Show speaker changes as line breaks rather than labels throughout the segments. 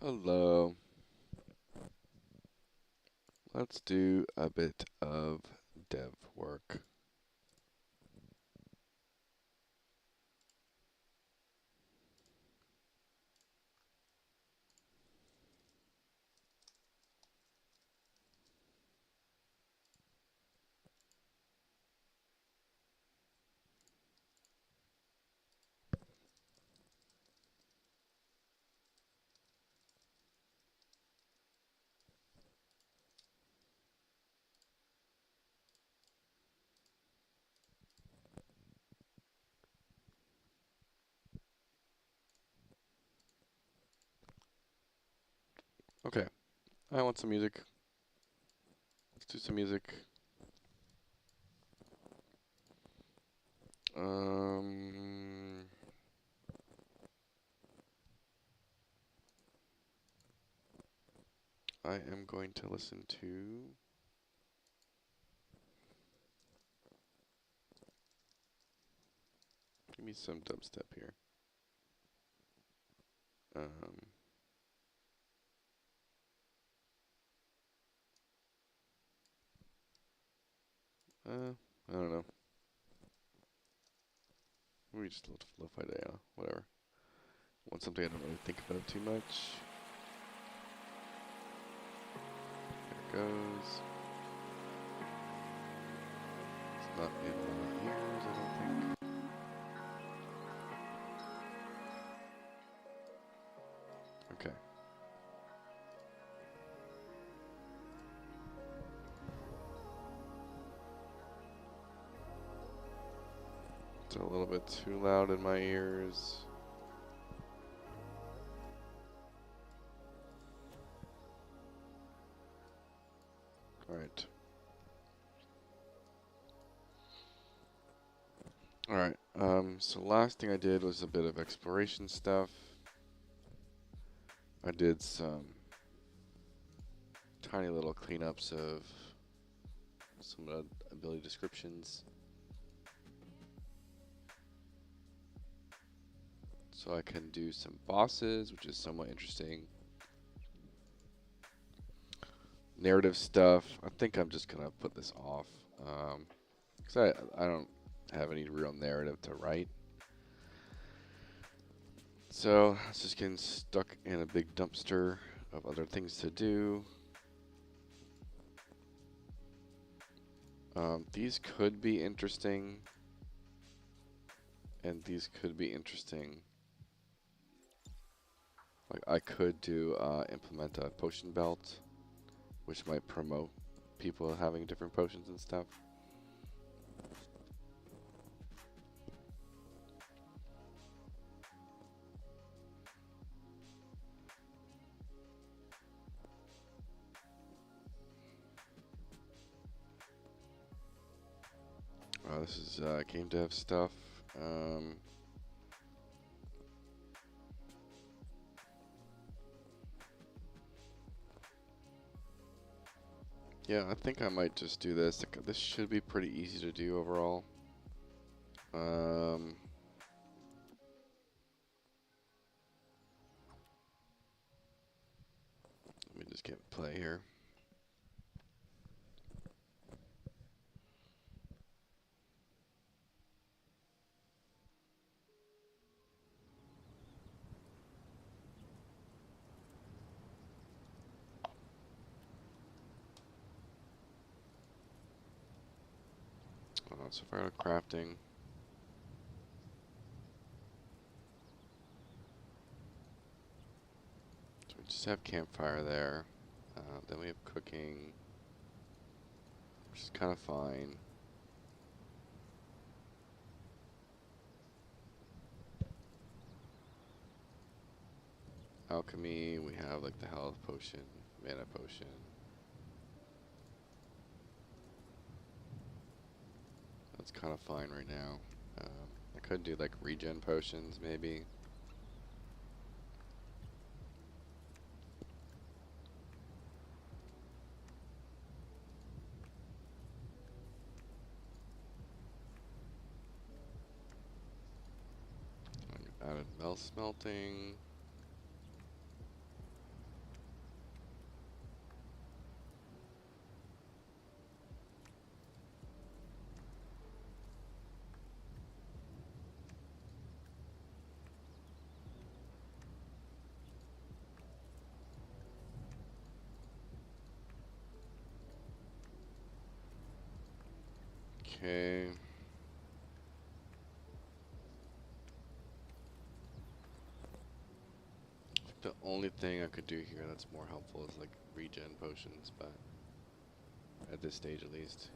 Hello. Let's do a bit of dev work. Okay, I want some music. Let's do some music. Um, I am going to listen to. Give me some dubstep here. Um, I don't know. Maybe just a little lo-fi day, whatever. Want something I don't really think about too much. There it goes. It's not in my ears, I don't think. Okay. It's a little bit too loud in my ears. Alright. Alright, so last thing I did was a bit of exploration stuff. I did some tiny little cleanups of some ability descriptions. So I can do some bosses, which is somewhat interesting. Narrative stuff, I think I'm just gonna put this off. Because I don't have any real narrative to write. So it's just getting stuck in a big dumpster of other things to do. These could be interesting. And these could be interesting. Like I could do implement a potion belt, which might promote people having different potions and stuff. This is game dev stuff. Yeah, I think I might just do this. This should be pretty easy to do overall. Let me just get play here. So far out crafting. So we just have campfire there. Then we have cooking, which is kind of fine. Alchemy, we have like the health potion, mana potion. That's kind of fine right now. I could do like regen potions maybe. I added metal smelting. Okay. The only thing I could do here that's more helpful is like regen potions, but at this stage at least.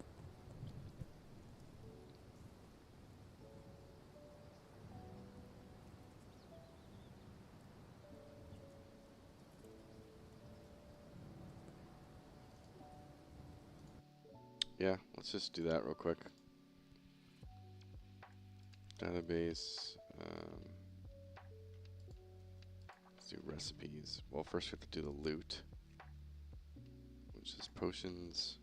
Yeah, let's just do that real quick. Database. Let's do recipes. Well, first we have to do the loot, which is potions.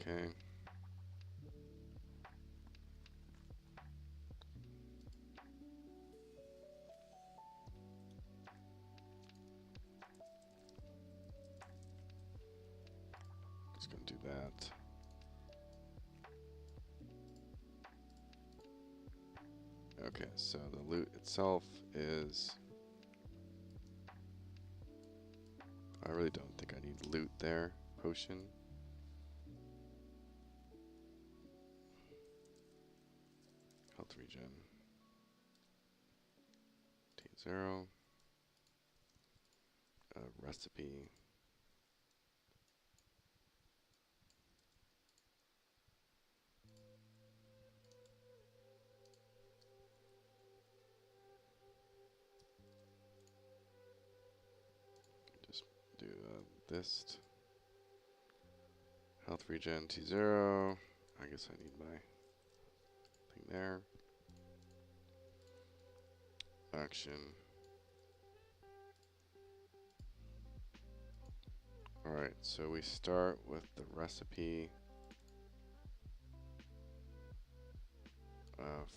Okay. Just gonna do that. Okay, so the loot itself is... I really don't think I need loot there. Potion. Health regen. T0. Recipe. Just do this. Health regen T0. I guess I need my thing there. Action. Alright, so we start with the recipe.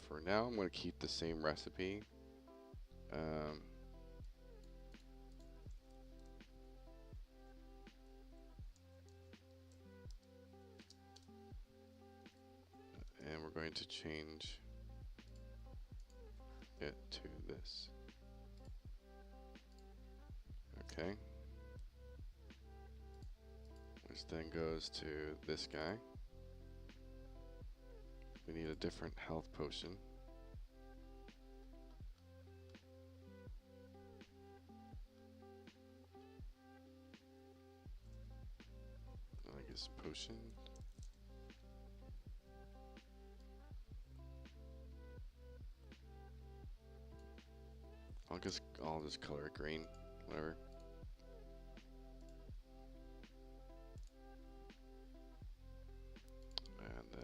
For now, I'm going to keep the same recipe. And we're going to change it to this. Okay. Which then goes to this guy. We need a different health potion. I guess potion. I'll just color it green, whatever. And then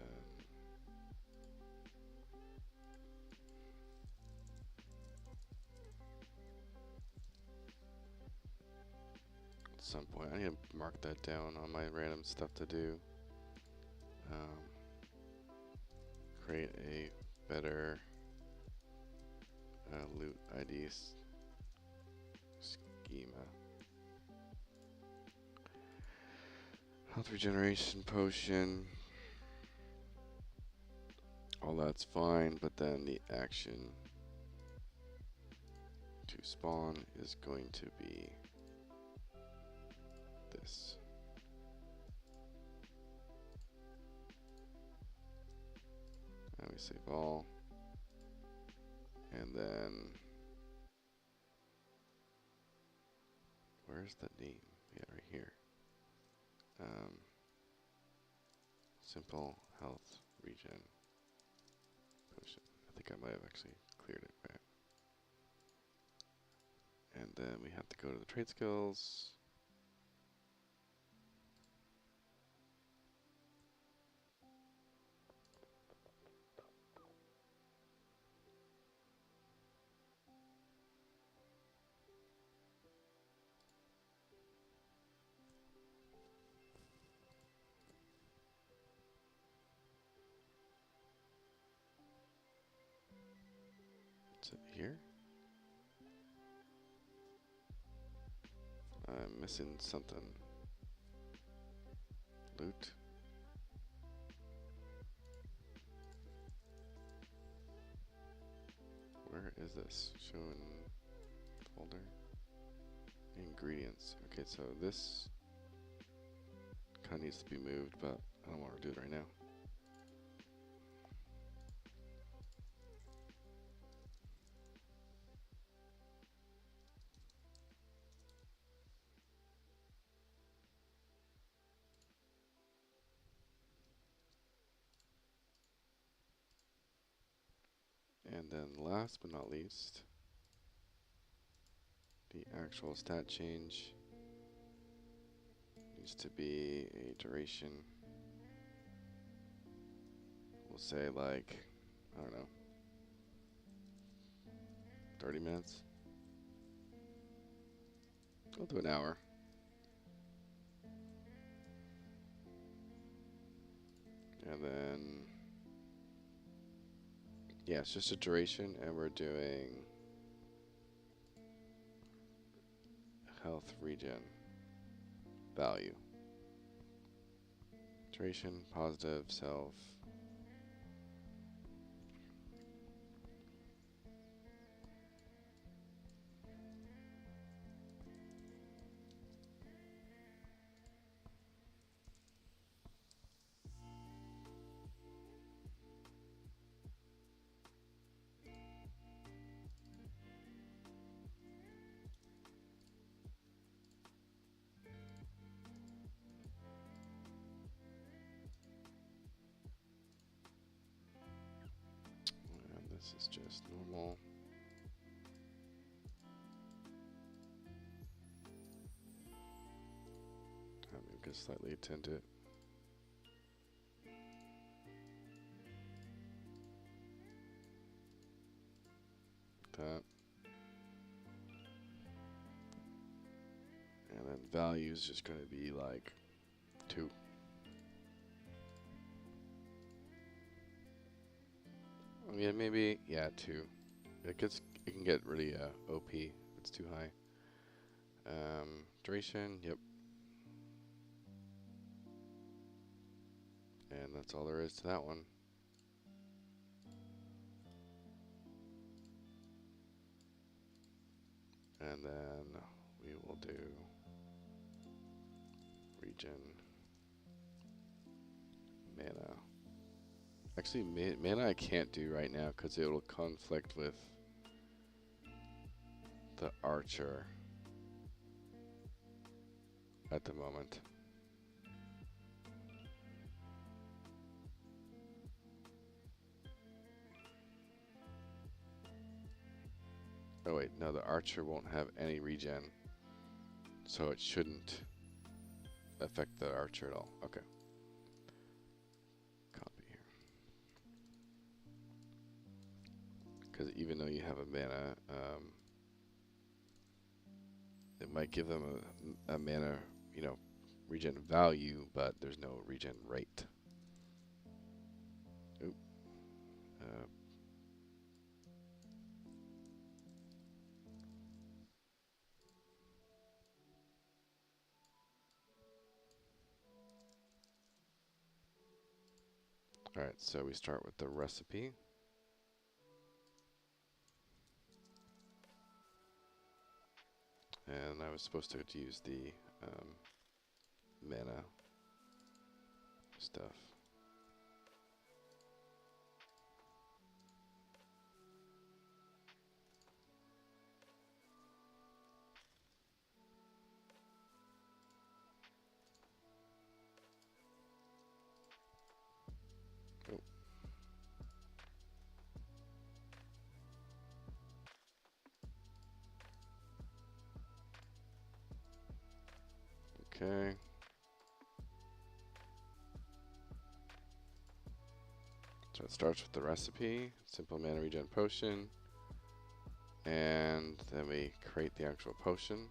at some point I need to mark that down on my random stuff to do. Create a better loot ID schema. Health regeneration potion. All that's fine, but then the action to spawn is going to be this. And we save all. And then, where's the name? Yeah, right here. Simple health regen potion. I think I might have actually cleared it, right? And then we have to go to the trade skills. Is it here? I'm missing something. Loot. Where is this? Showing folder. Ingredients. Okay, so this Kind of needs to be moved, but I don't want to do it right now. And then last but not least, the actual stat change needs to be a duration. We'll say like, I don't know, 30 minutes. We'll do an hour. And then, yeah, it's just a duration, and we're doing health regen value. Duration, positive, self. And this is just normal. I'm going to slightly tint it. That. And then value is just going to be like 2. I mean, maybe, yeah, 2. It can get really OP if it's too high. Duration, yep. And that's all there is to that one. And then we will do regen mana. Actually, mana I can't do right now because it will conflict with the archer at the moment. Oh wait, no, the archer won't have any regen, so it shouldn't affect the archer at all. Okay. Copy here. Because even though you have a mana, it might give them a mana, you know, regen value, but there's no regen rate. Oop. Alright, so we start with the recipe. And I was supposed to use the mana stuff. Oh. Okay. So it starts with the recipe, simple mana regen potion, and then we create the actual potion.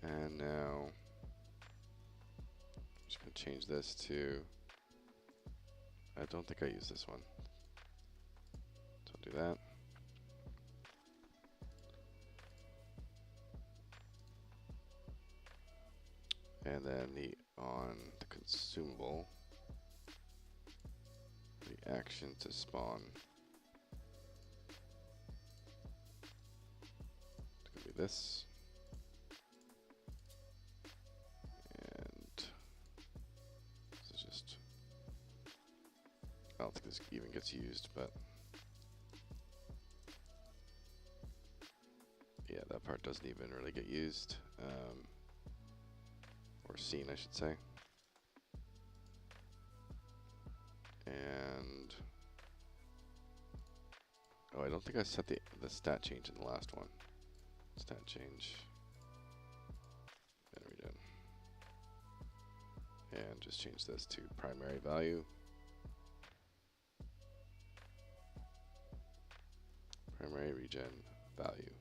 And now, I'm just going to change this to, I don't think I use this one. So I'll do that. And then on the consumable, the action to spawn this. And this is just, I don't think this even gets used, but yeah, that part doesn't even really get used, or seen, I should say. And oh, I don't think I set the stat change in the last one. Stat change. There we go. And just change this to primary value. Primary regen value.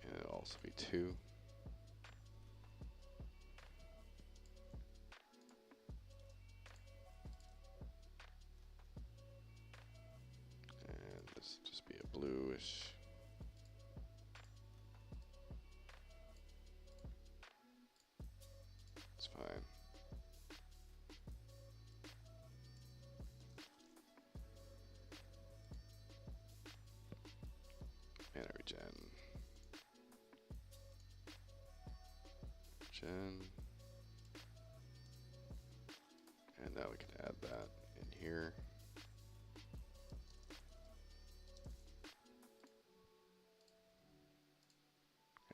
And it'll also be 2. And this will just be a bluish. It's fine. Mana regen. And now we can add that in here.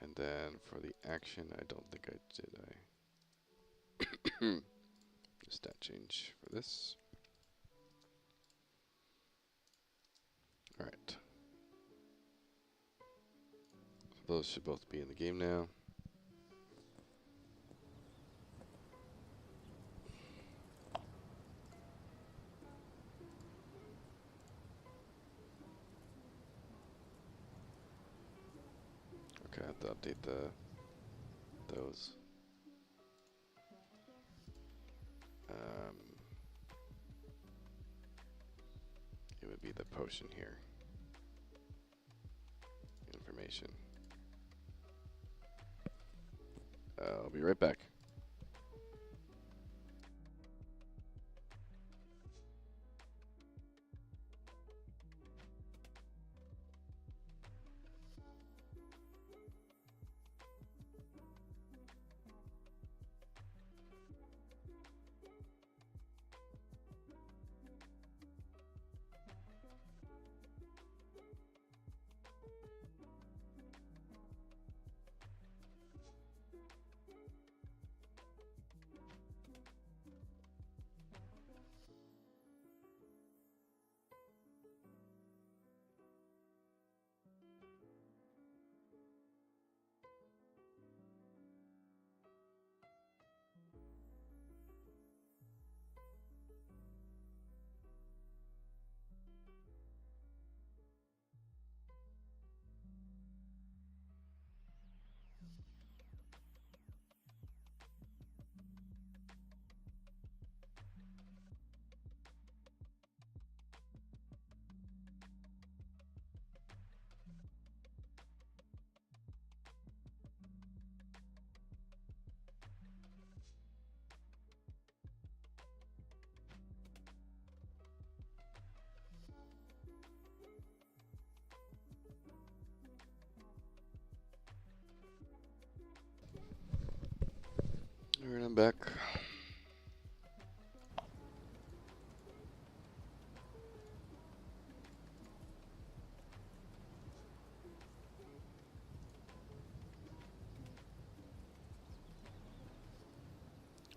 And then for the action, I don't think I did. Stat change for this. All right. So those should both be in the game now. Okay, I have to update those. It would be the potion here. Information. I'll be right back. Alright, I'm back.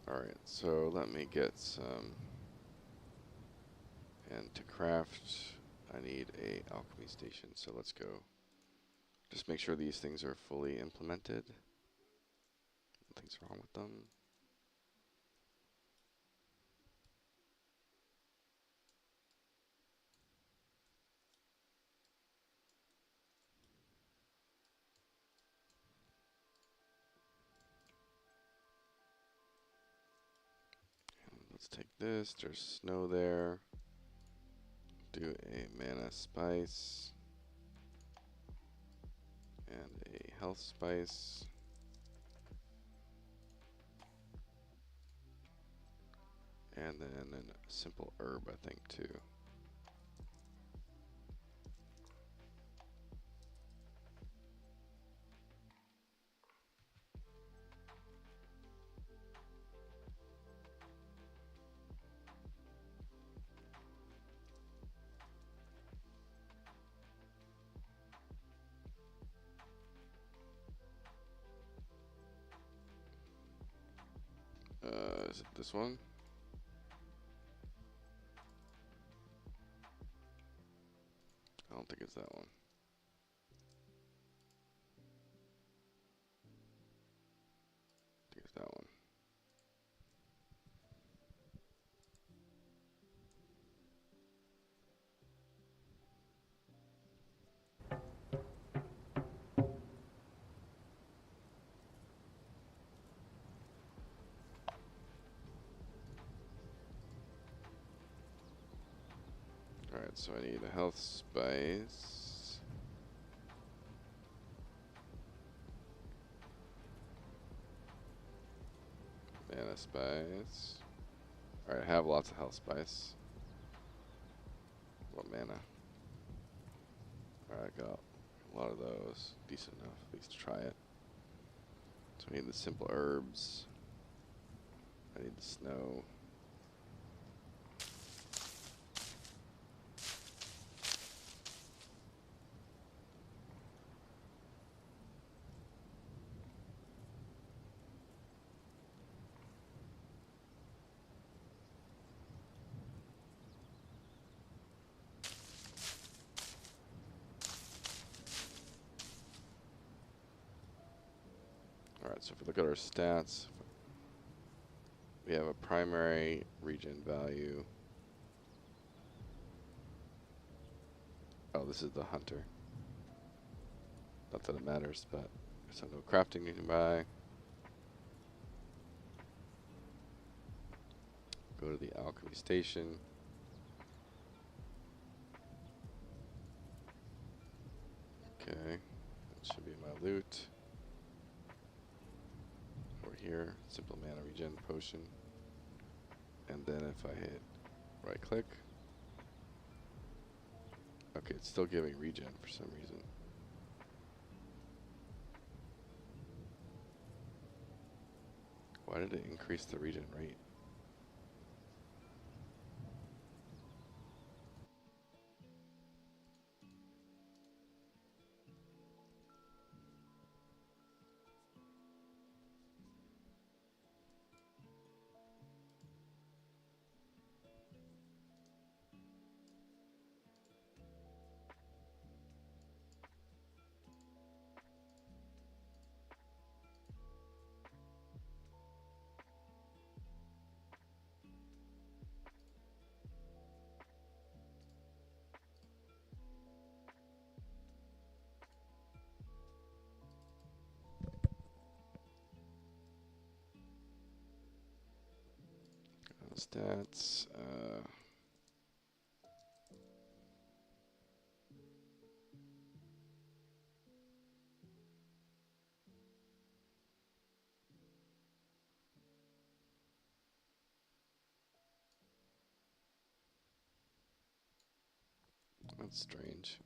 Alright, so let me get some, and to craft I need a alchemy station, so let's go. Just make sure these things are fully implemented. Nothing's wrong with them. Let's take this, there's snow there. Do a mana spice. And a health spice. And then a simple herb, I think, too. Is it this one? I don't think it's that one. I think it's that one. Alright, so I need a health spice. Mana spice. Alright, I have lots of health spice. What mana? Alright, I got a lot of those. Decent enough, at least to try it. So I need the simple herbs. I need the snow. Alright, so if we look at our stats, we have a primary region value. Oh, this is the hunter. Not that it matters, but there's no crafting you can buy. Go to the alchemy station. Okay, that should be my loot. Over here, simple mana regen potion. And then if I hit right click, okay, it's still giving regen for some reason. Why did it increase the regen rate? Stats. That's strange.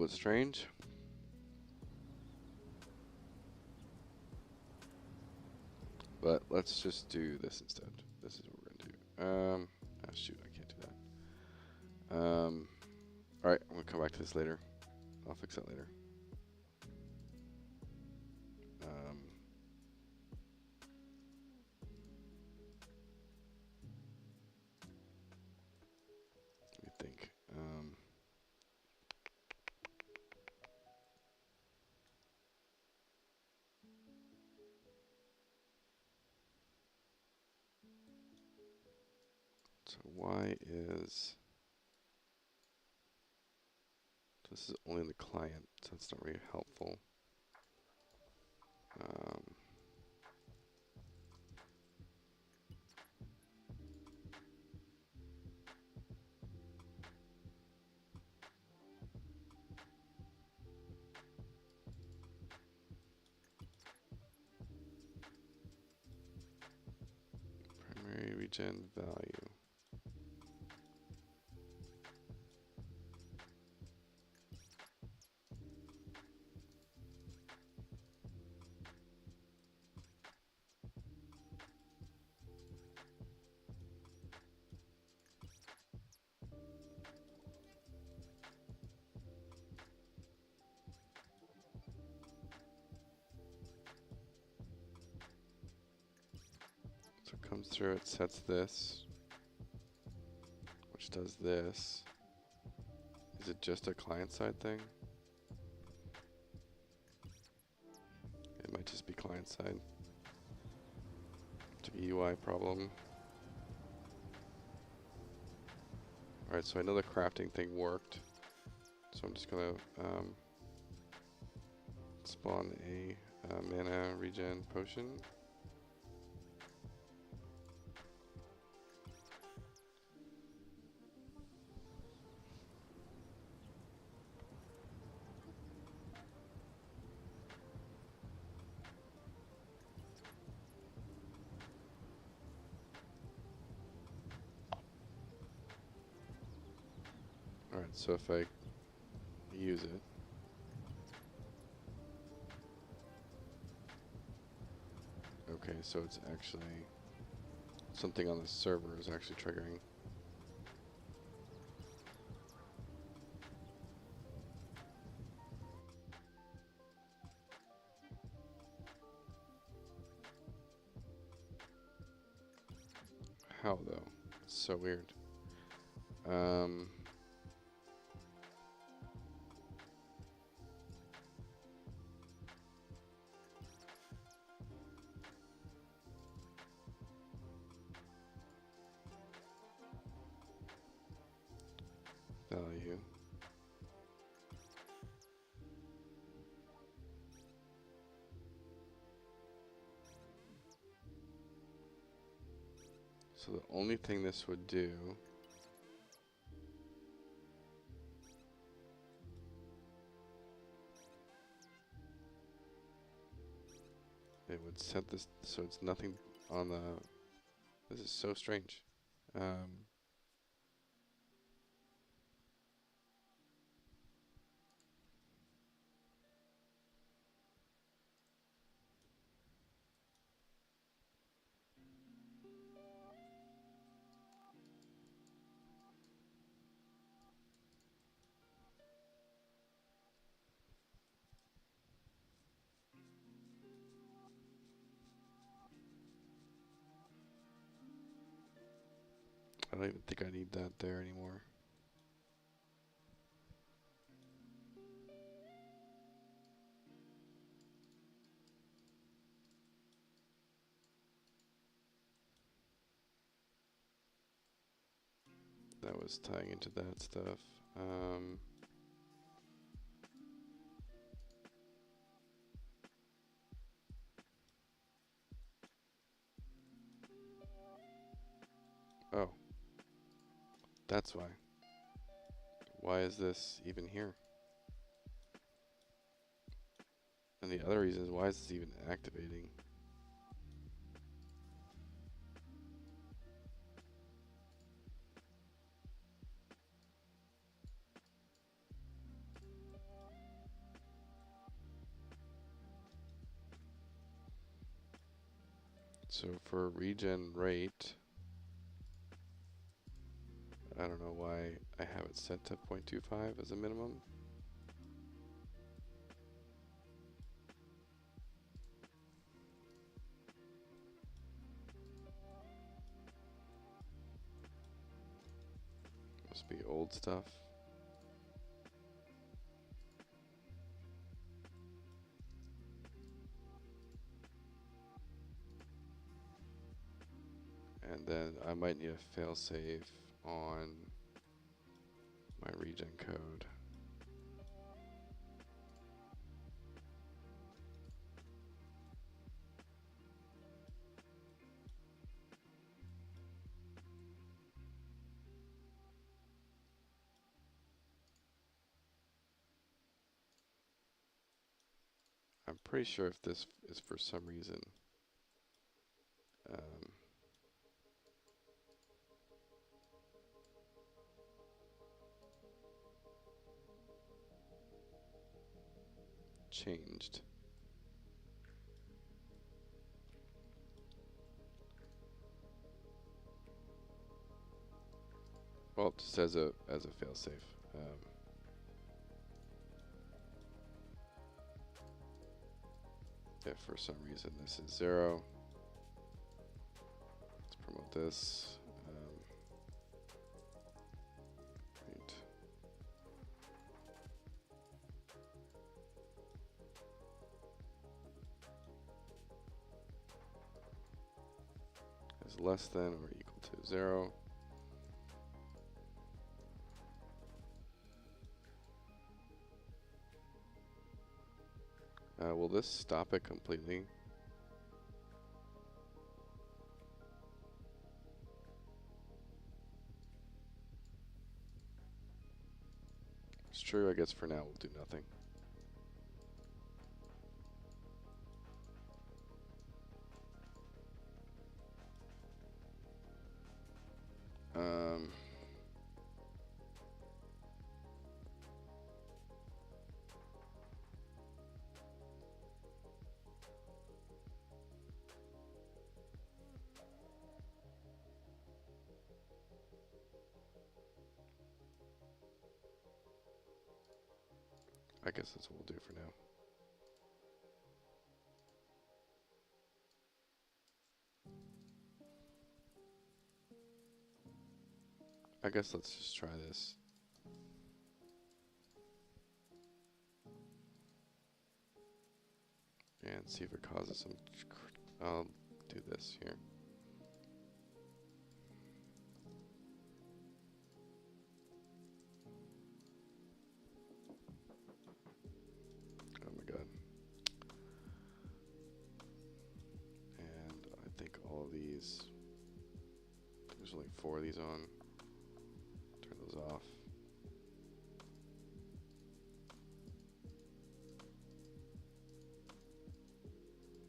bit strange. But let's just do this instead. This is what we're gonna do. Oh shoot, I can't do that. Alright, I'm gonna come back to this later. I'll fix that later. Let me think. So why is this is only the client, so that's not really helpful. Primary regen value. So it comes through, it sets this, which does this. Is it just a client-side thing? It might just be client-side. It's a UI problem. Alright, so I know the crafting thing worked. So I'm just gonna spawn a mana regen potion. Alright, so if I use it, okay, so it's actually something on the server is actually triggering. How though? It's so weird. Value. So the only thing this would do it would set this so it's nothing on the. This is so strange. I don't even think I need that there anymore. That was tying into that stuff. Oh, that's why. Why is this even here? And the other reason is why is this even activating? So for regen rate, I don't know why I have it set to 0.25 as a minimum. Must be old stuff. And then I might need a failsafe on my regen code. I'm pretty sure if this is for some reason changed. Well, just as a failsafe. If for some reason this is 0, let's promote this. Right. Is less than or equal to 0. Will this stop it completely? It's true, I guess for now we'll do nothing. I guess that's what we'll do for now. I guess let's just try this. And see if it causes some... I'll do this here. Oh my god. And I think all of these... There's only 4 of these on. Turn those off.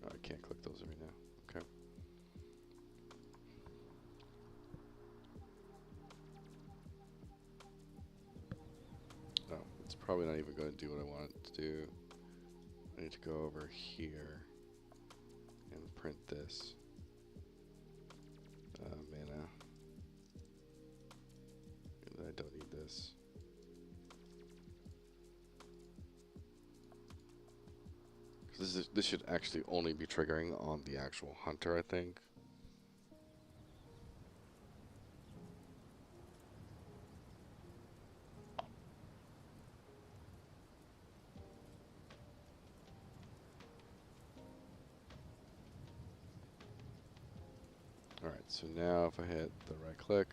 Oh, I can't click those right now. Okay. Oh, it's probably not even going to do what I want it to do. I need to go over here and print this. Mana. I don't need this. This should actually only be triggering on the actual hunter, I think. Alright, so now if I hit the right click,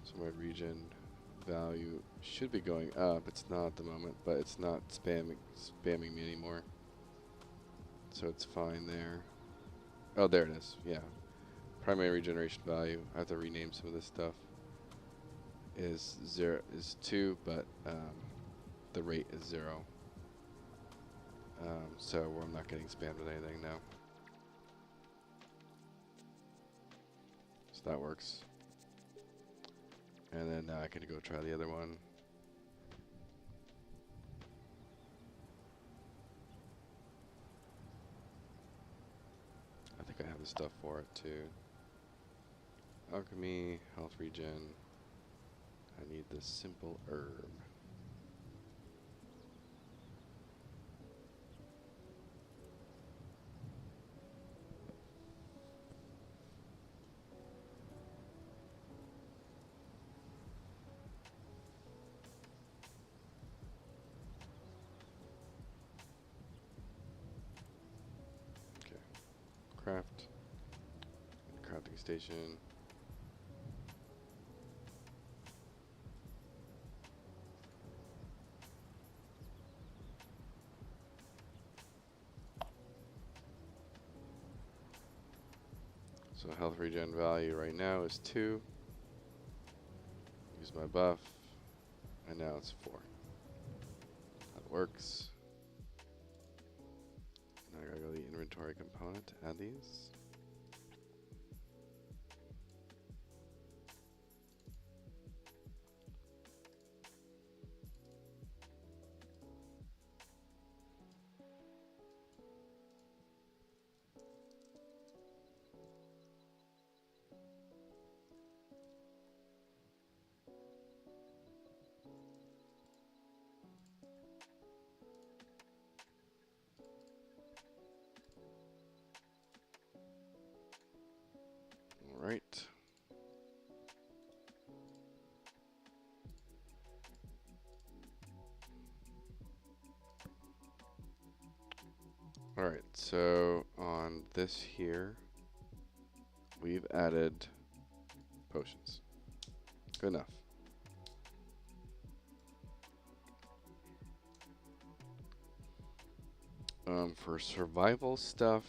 so my region value should be going up. It's not at the moment, but it's not spamming me anymore. So it's fine there. Oh, there it is. Yeah. Primary regeneration value. I have to rename some of this stuff. Is 2, but the rate is 0. So I'm not getting spammed with anything now. So that works. And then now I can go try the other one. the stuff for it too. Alchemy, health regen. I need this simple herb. Okay. Craft. Crafting station. So health regen value right now is 2. Use my buff, and now it's 4. That works. Now I gotta go to the inventory component to add these. Alright. Alright, so on this here, we've added potions. Good enough. For survival stuff,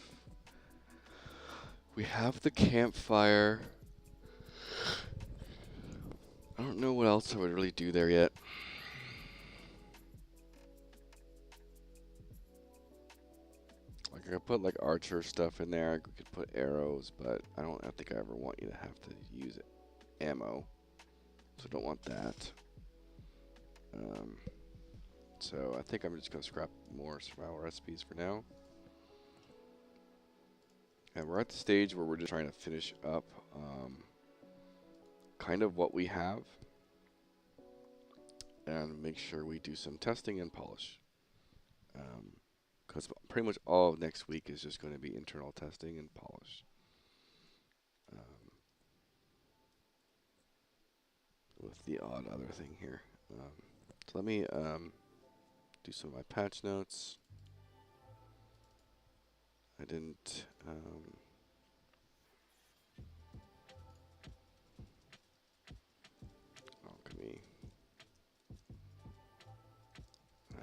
we have the campfire. I don't know what else I would really do there yet. Like I could put like archer stuff in there. I could put arrows, but I think I ever want you to have to use ammo. So don't want that. So I think I'm just gonna scrap more survival recipes for now. And we're at the stage where we're just trying to finish up kind of what we have and make sure we do some testing and polish. Because pretty much all of next week is just going to be internal testing and polish. With the odd other thing here. So let me do some of my patch notes. I didn't alchemy.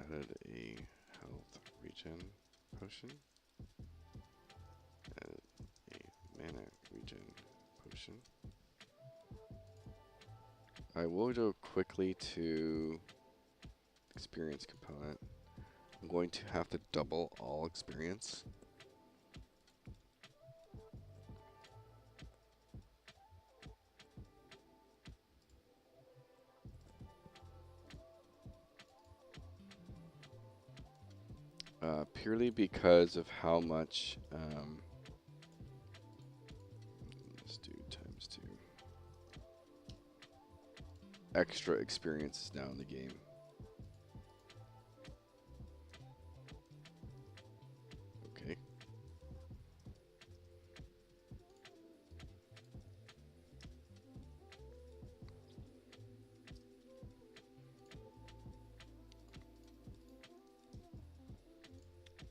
Added a health regen potion. Added a mana regen potion. I will go quickly to experience component. I'm going to have to double all experience. Purely because of how much, let's do ×2. Extra experience now in the game. Okay.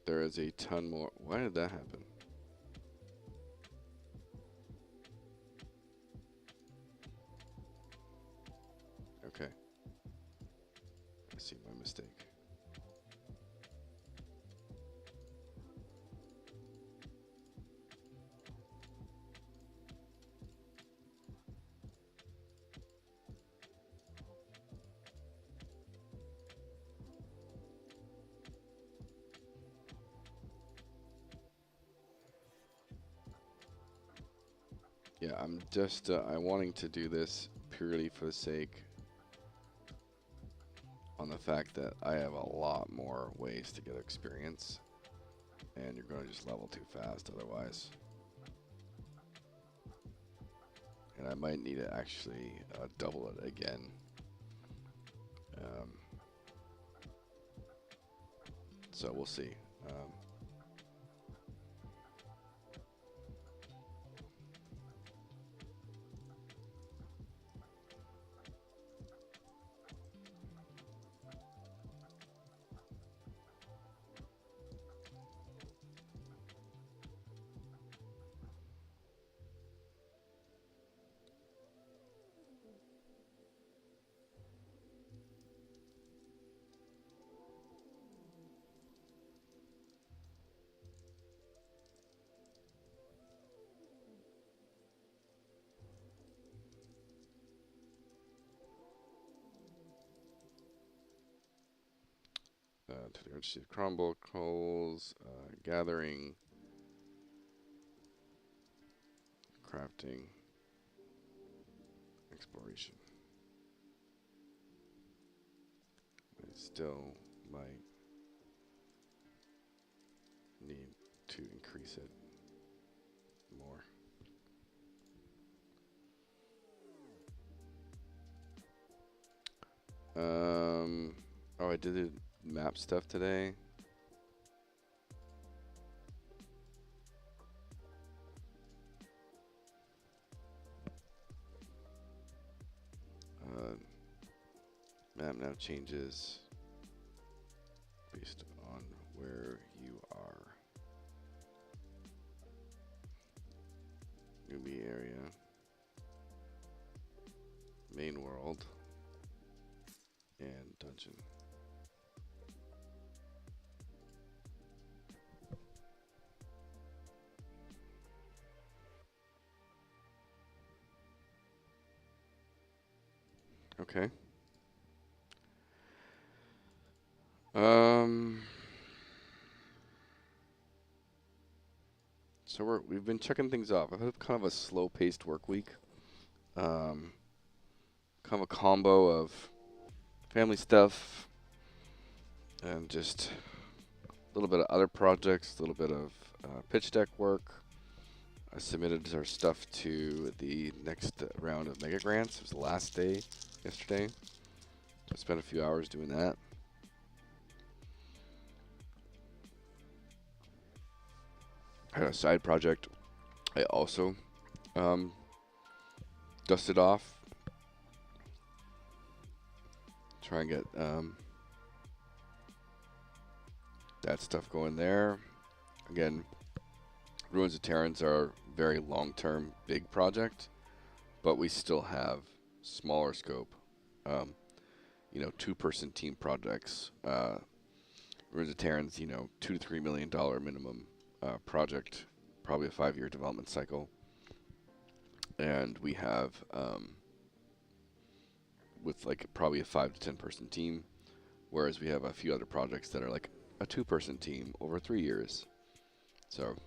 There is a ton more. Why did that happen? Okay. I see my mistake. Yeah, I'm just I'm wanting to do this purely for the sake on the fact that I have a lot more ways to get experience, and you're going to just level too fast otherwise. and I might need to actually double it again. So we'll see. To the receive crumble coals, gathering, crafting, exploration. I still might need to increase it more. Oh, I did the map stuff today. Map now changes based on where you are. Newbie area, main world, and dungeon. Okay. So we've been checking things off. I've had kind of a slow-paced work week. Kind of a combo of family stuff and just a little bit of other projects, a little bit of pitch deck work. I submitted our stuff to the next round of mega grants. It was the last day yesterday. So I spent a few hours doing that. I had a side project I also dusted off. Try and get that stuff going there. Again, Ruins of Tearyn are a very long-term, big project, but we still have smaller scope, you know, two-person team projects. Ruins of Tearyn's, you know, $2 to $3 million minimum project, probably a 5-year development cycle, and we have with like probably a 5 to 10 person team, whereas we have a few other projects that are like a 2-person team over 3 years. So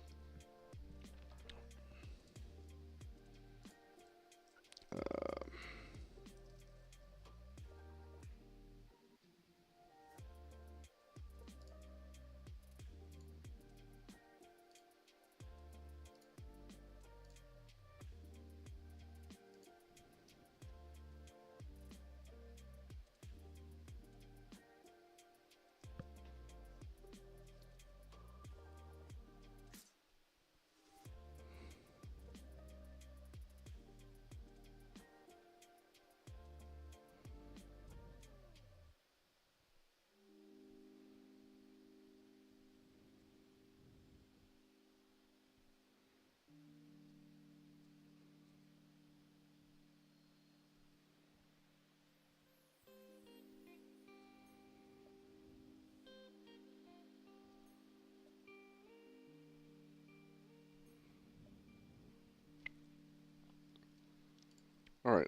all right.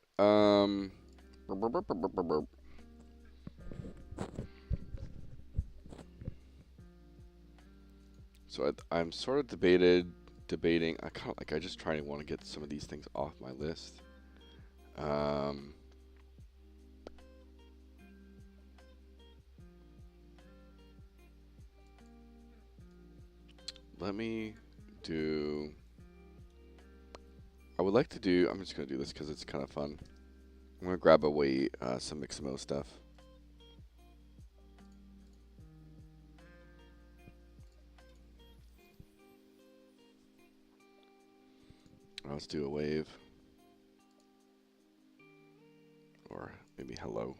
So I'm sort of debating. I kind of like. I just try to want to get some of these things off my list. Let me do. I would like to do, I'm just going to do this because it's kind of fun. I'm going to grab away some MMO stuff. Let's do a wave. Or maybe hello.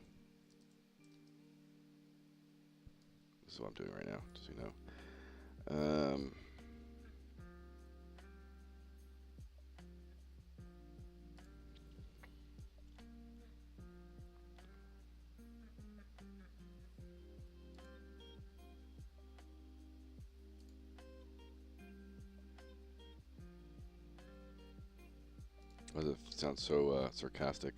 This is what I'm doing right now, just so you know. Why does it sound so sarcastic?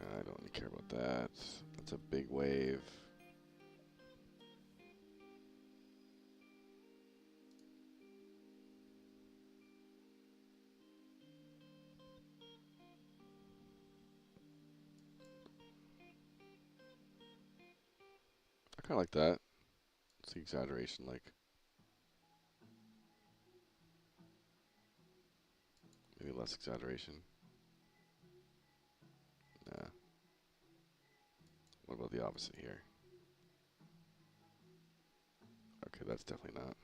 I don't really care about that. That's a big wave. I kind of like that. It's the exaggeration, like. Maybe less exaggeration. Nah. What about the opposite here? Okay, that's definitely not.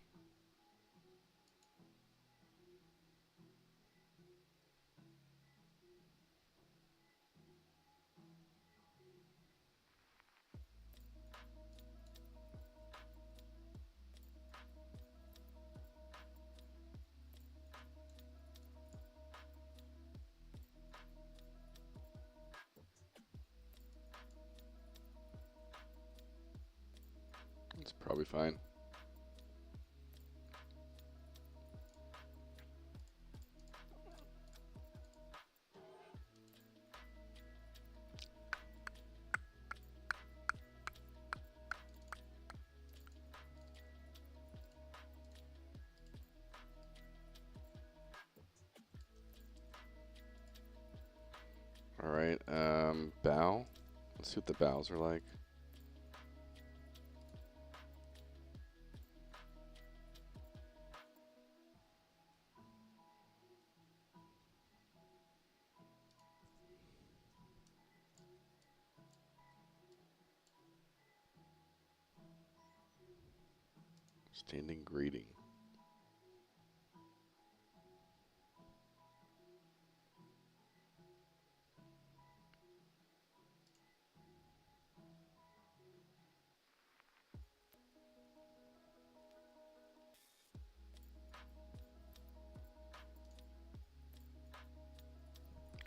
It's probably fine. Alright, bow. Let's see what the bows are like. Standing greeting.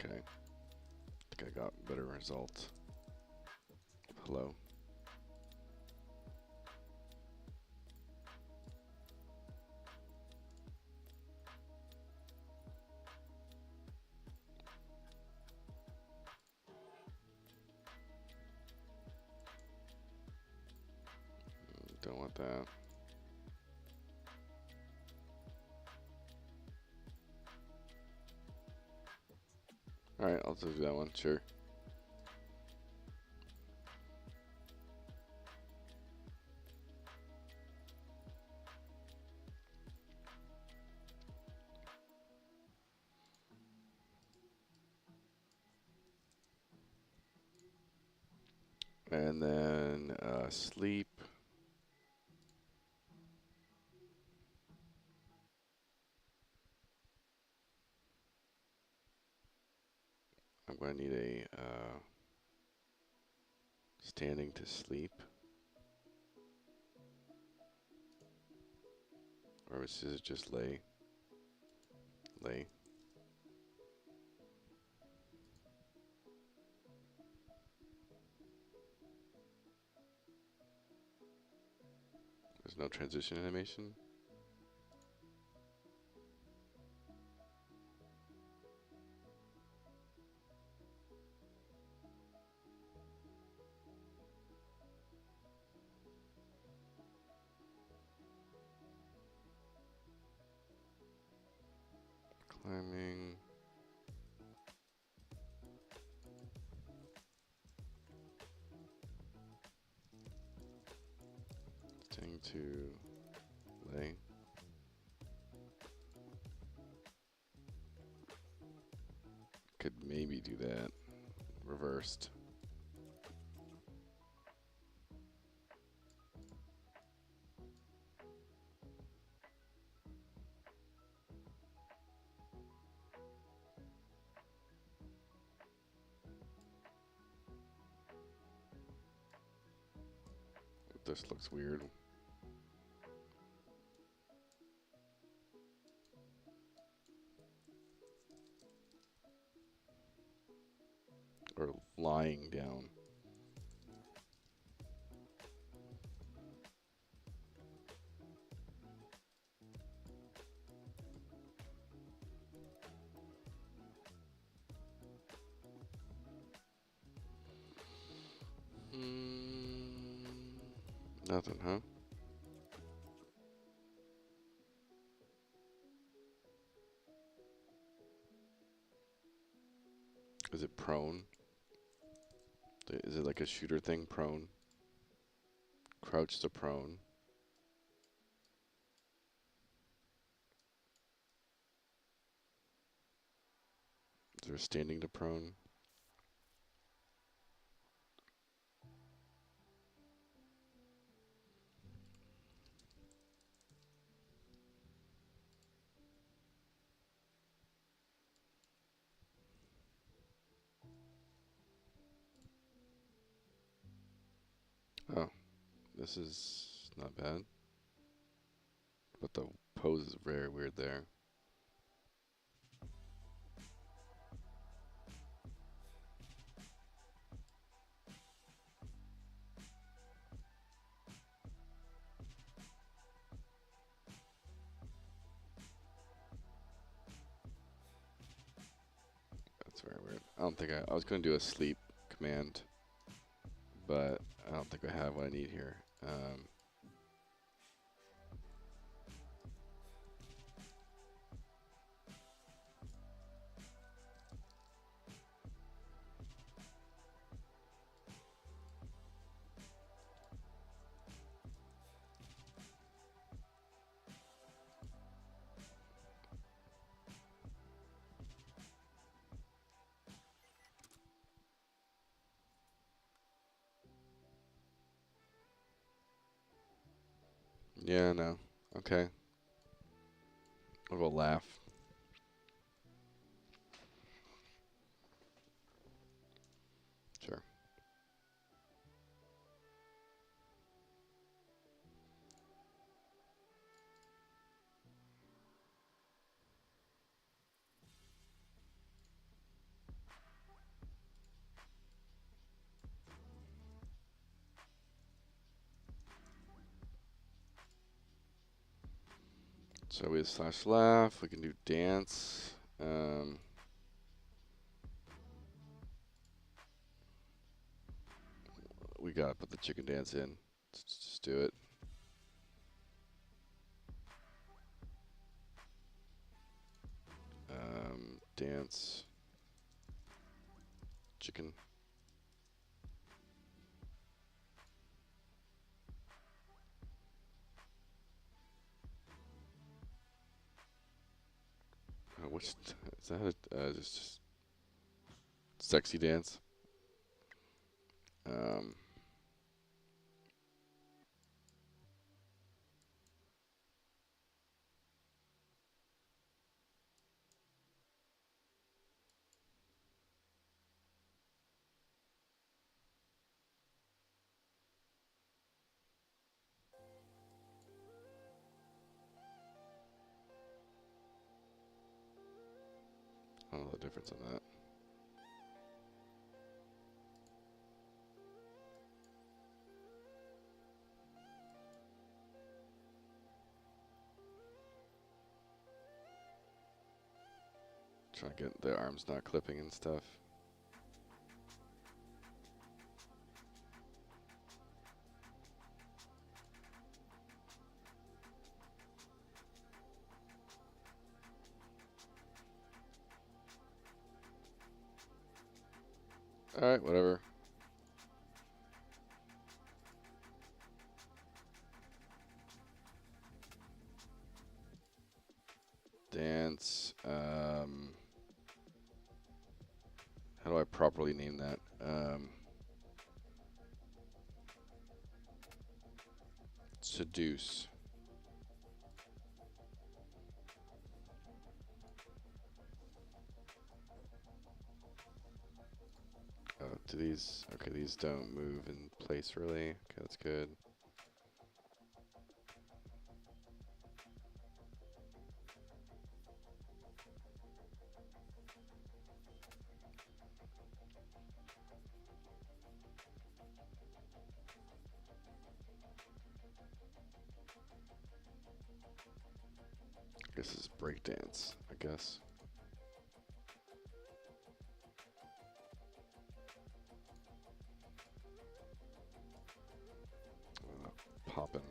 Okay. I think I got better results. Hello. Don't want that. Alright, I'll do that one, sure. And then sleep. I'm going to need a standing to sleep. Or is it just lay? Lay. There's no transition animation. Climbing. going to lay. Could maybe do that reversed. This looks weird. Or lying down. Nothing, huh? Is it prone? Is it like a shooter thing? Prone? Crouch to prone. Is there standing to prone? Oh, this is not bad. But the pose is very weird there. That's very weird. I don't think I was going to do a sleep command, but I don't think I have what I need here. Yeah, no. Okay. I'll go laugh. Sure. So we have slash laugh. We can do dance. We gotta put the chicken dance in. Let's just do it. Dance. Chicken. Which is that? Just sexy dance. I don't know the difference on that. Trying to get the arms not clipping and stuff. Alright, whatever. dance. How do I properly name that? Seduce. Oh, do these? Okay, these don't move in place really. Okay, that's good. This is breakdance, I guess. Poppin'.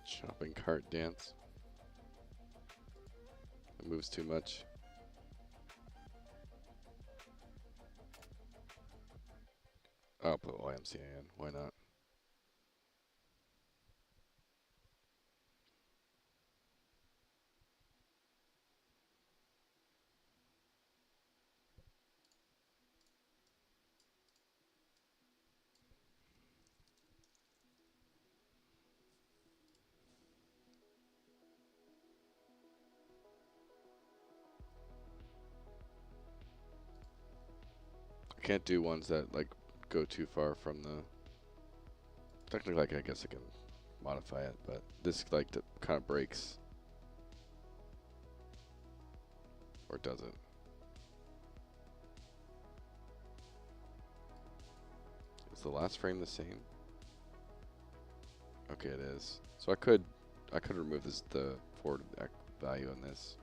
Shopping cart dance. It moves too much. I'll put YMCA in. Why not? I can't do ones that like go too far from the. Technically, like I guess I can modify it, but this like kind of breaks, or does it? Is the last frame the same? Okay, it is. So I could remove the forward value on this.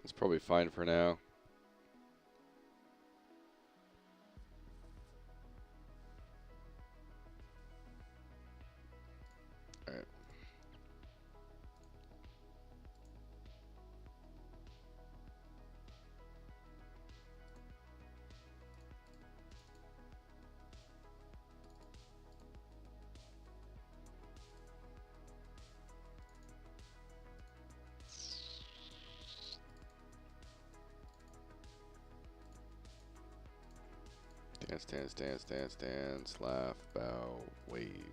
It's probably fine for now. All right. Dance, dance, dance, dance, dance, laugh, bow, wave.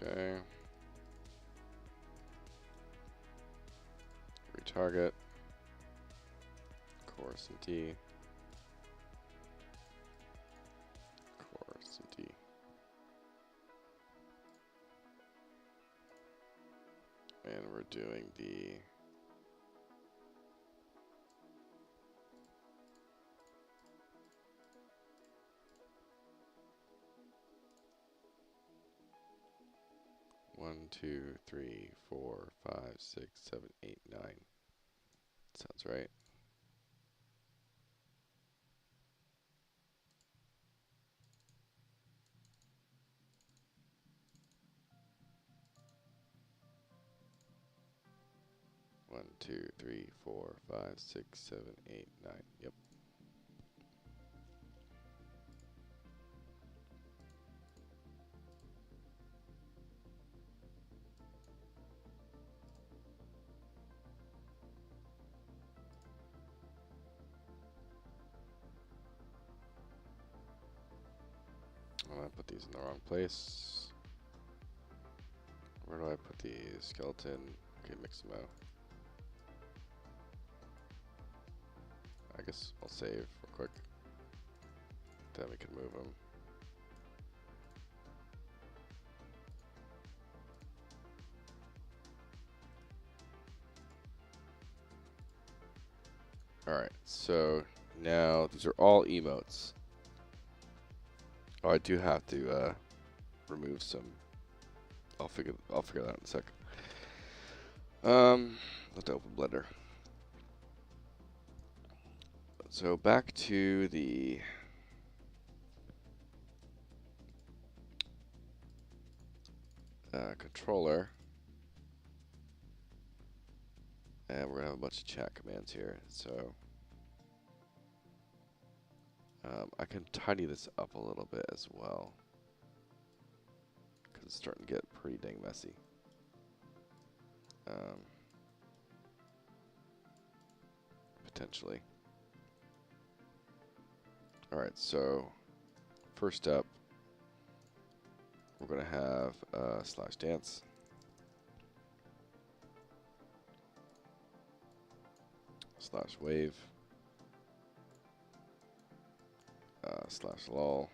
Okay. Retarget. Chorus and D. Chorus and D. And we're doing the one, two, three, four, five, six, seven, eight, nine. Sounds right. 1, 2, 3, 4, 5, 6, 7, 8, 9. Yep. I put these in the wrong place. Where do I put these? Skeleton. Okay, mix them out. I guess I'll save real quick. Then we can move them. Alright, so now these are all emotes. Oh, I do have to remove some. I'll figure that out in a sec. Let's open Blender. So back to the controller. And we're going to have a bunch of chat commands here. So I can tidy this up a little bit as well, because it's starting to get pretty dang messy. Potentially. Alright, so first up, we're going to have /dance. /wave. /lol.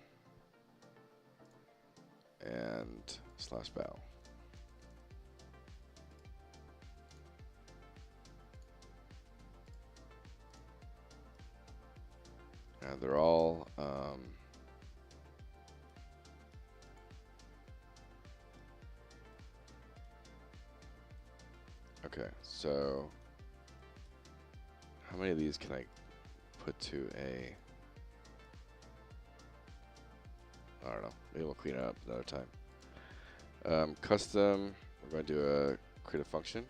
And /bow. And they're all okay, so how many of these can I put to a, I don't know, maybe we'll clean it up another time. Custom, we're going to do a create a function.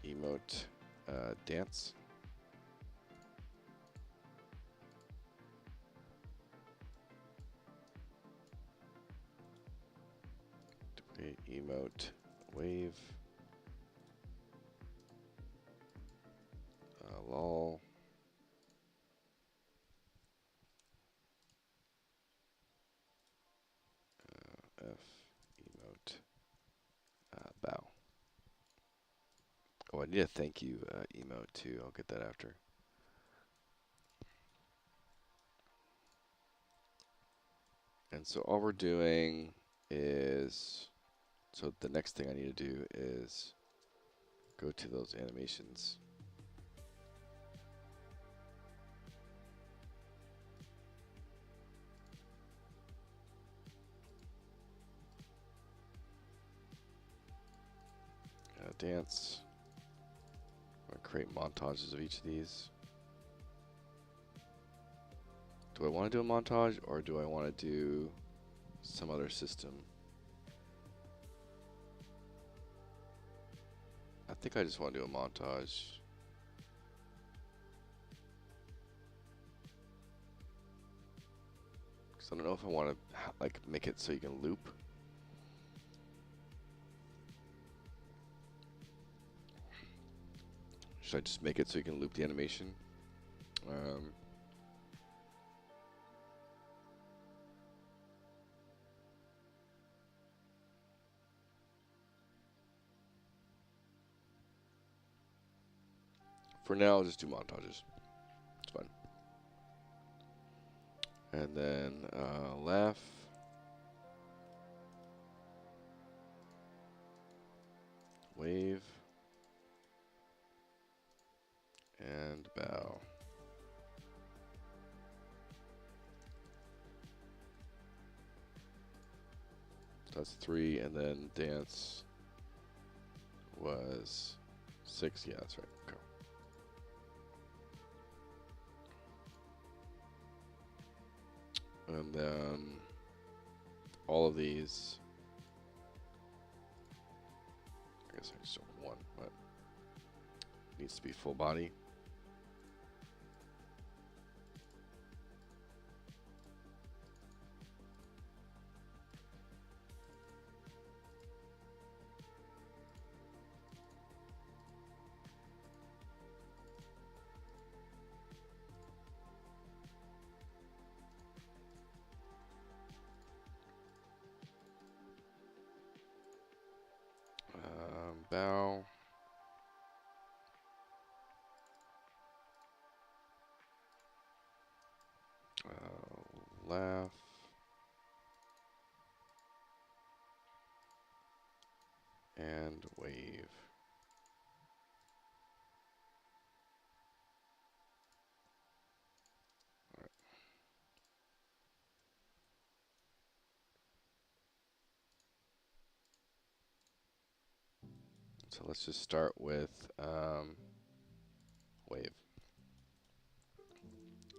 Emote dance. Duplicate emote wave. Lol. F emote bow. Oh, I need a thank you emote too. I'll get that after. And so all we're doing is, so the next thing I need to do is go to those animations. Dance. I'm going to create montages of each of these. Do I want to do a montage, or do I want to do some other system? I think I just want to do a montage. Because I don't know if I want to like make it so you can loop. Should I just make it so you can loop the animation? For now, I'll just do montages. It's fine. And then laugh. Wave. And bow. So that's 3, and then dance was 6. Yeah, that's right. Okay. And then all of these guess I just don't want, but needs to be full body. Bow. Laugh. And wave. All right. So let's just start with wave.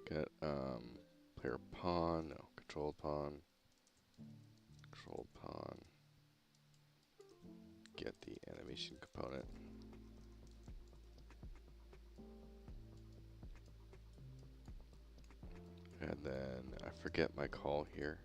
Get player pawn, no, controlled pawn. Controlled pawn. Get the animation component. And then I forget my call here.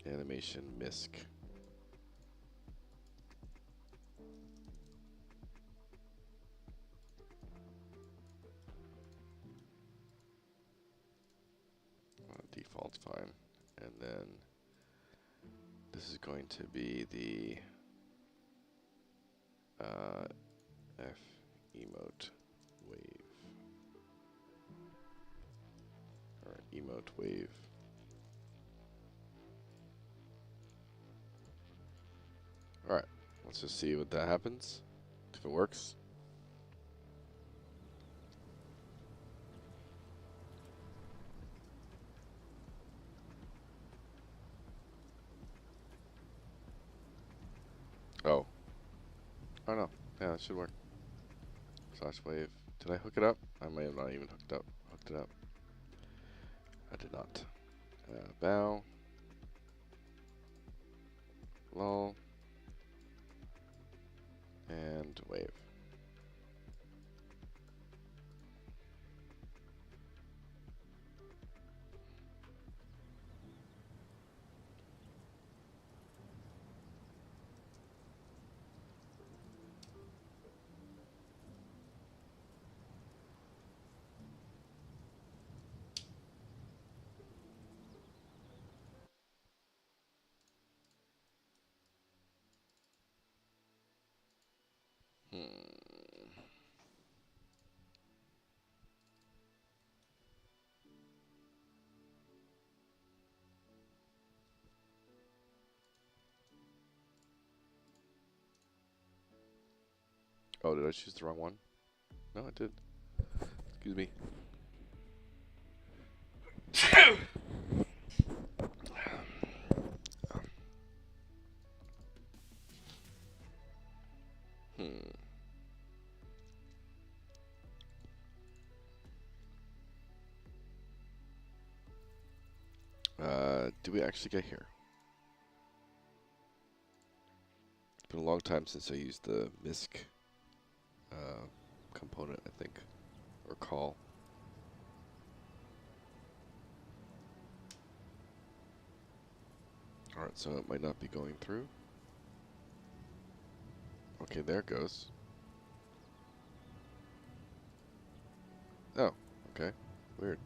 Animation misc. Default's fine. And then this is going to be the F emote wave. Or emote wave. Alright, let's just see what that happens. If it works. Oh. Oh no. Yeah, that should work. Slash wave. Did I hook it up? I may have not even hooked it up. I did not. Bow. Lol. And wave. Oh, did I choose the wrong one? No, I did. Excuse me. Do we actually get here? It's been a long time since I used the misc component, I think, or call. Alright, so it might not be going through. Okay, there it goes. Oh, okay. Weird.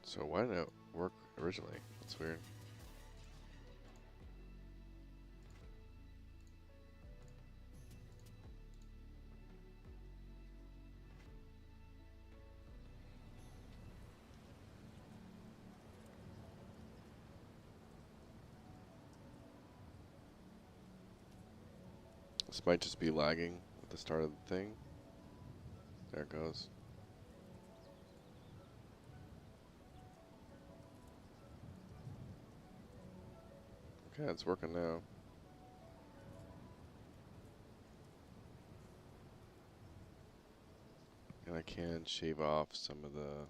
So why didn't it work originally? That's weird. This might just be lagging at the start of the thing. There it goes. Okay, it's working now. And I can shave off some of the...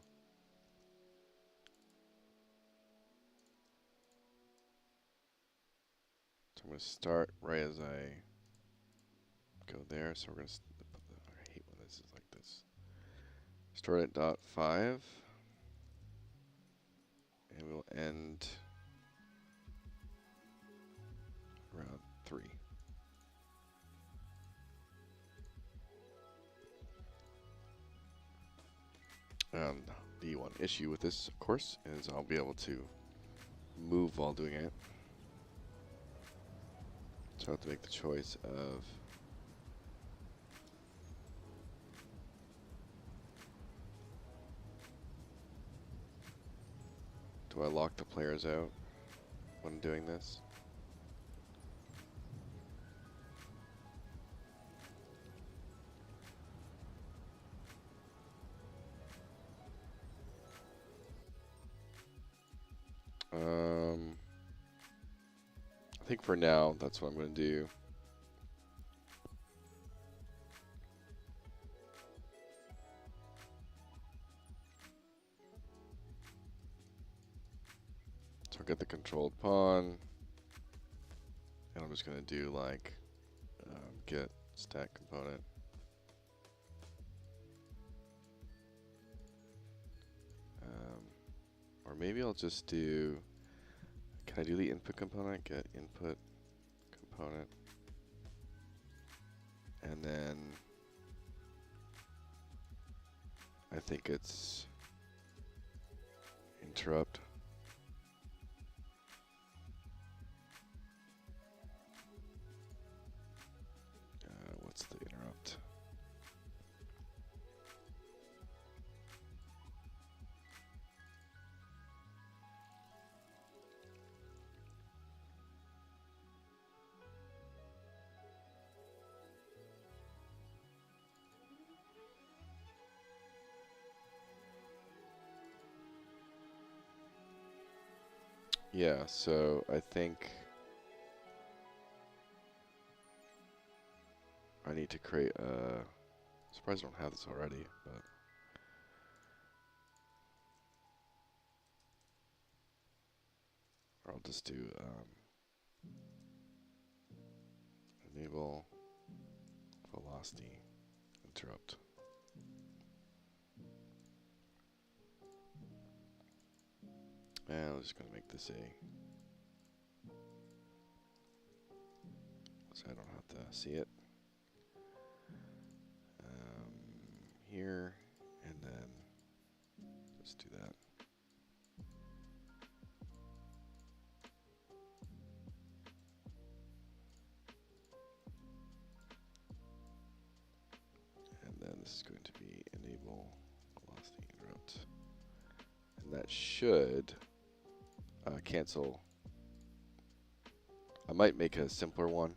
So I'm going to start right as I go there. So we're going to put the... I hate when this is like this. Start at dot 5. And we'll end around 3. The one issue with this, of course, is I'll be able to move while doing it. So I have to make the choice of do I lock the players out when doing this? I think for now, that's what I'm going to do. So I'll get the controlled pawn. And I'm just going to do like get stack component. Or maybe I'll just do, can I do the input component? Get input component. And then I think it's interrupt. What's the interrupt? Yeah, so I think I need to create a... I'm surprised I don't have this already, but... Or I'll just do enable velocity interrupt. And I'm just going to make this a... so I don't have to see it. Here, and then just do that. And then this is going to be enable velocity interrupt. And that should cancel. I might make a simpler one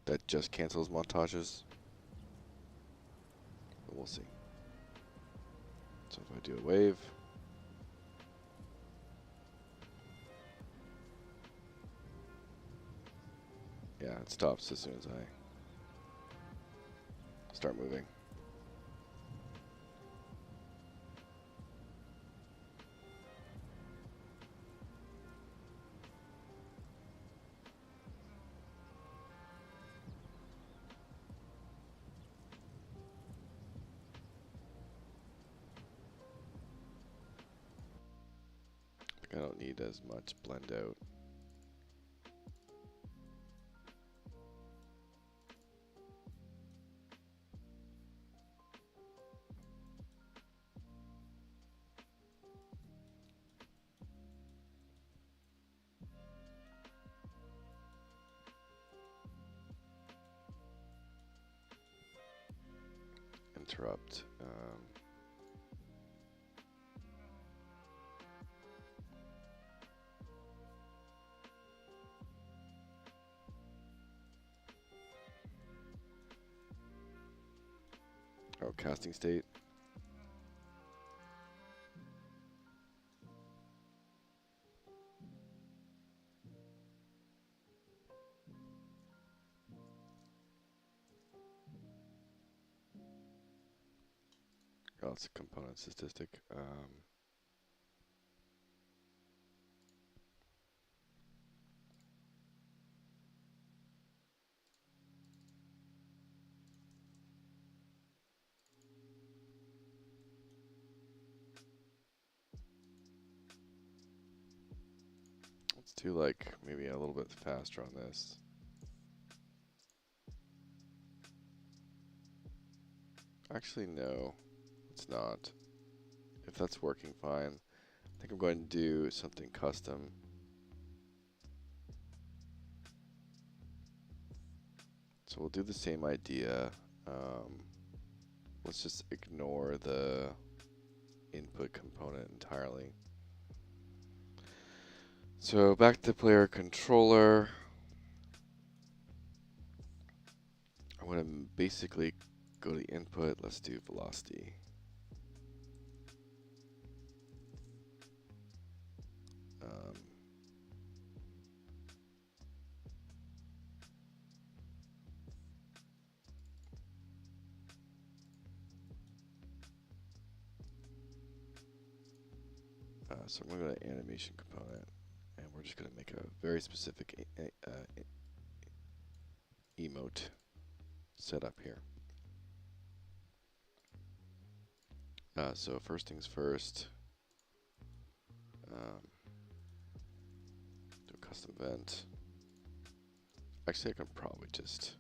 that just cancels montages. But we'll see. So if I do a wave, yeah, it stops as soon as I start moving. I don't need as much blend out. Interrupt. casting state. Oh, it's a component statistic. Let's do like maybe a little bit faster on this. Actually, no, it's not. If that's working fine, I think I'm going to do something custom. So we'll do the same idea. Let's just ignore the input component entirely. So back to player controller. I want to basically go to input. Let's do velocity. So I'm going to go to animation component, and we're just going to make a very specific emote setup here. So first things first, do a custom event. Actually, I can probably just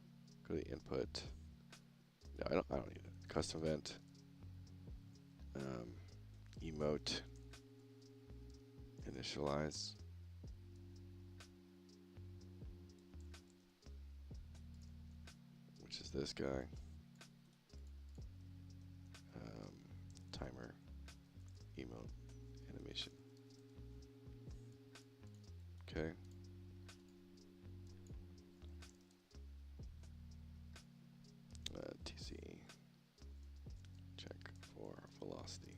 go to the input. No, I don't need it. Custom event, emote, initialize. Which is this guy. Timer, emote, animation. Okay. TC, check for velocity.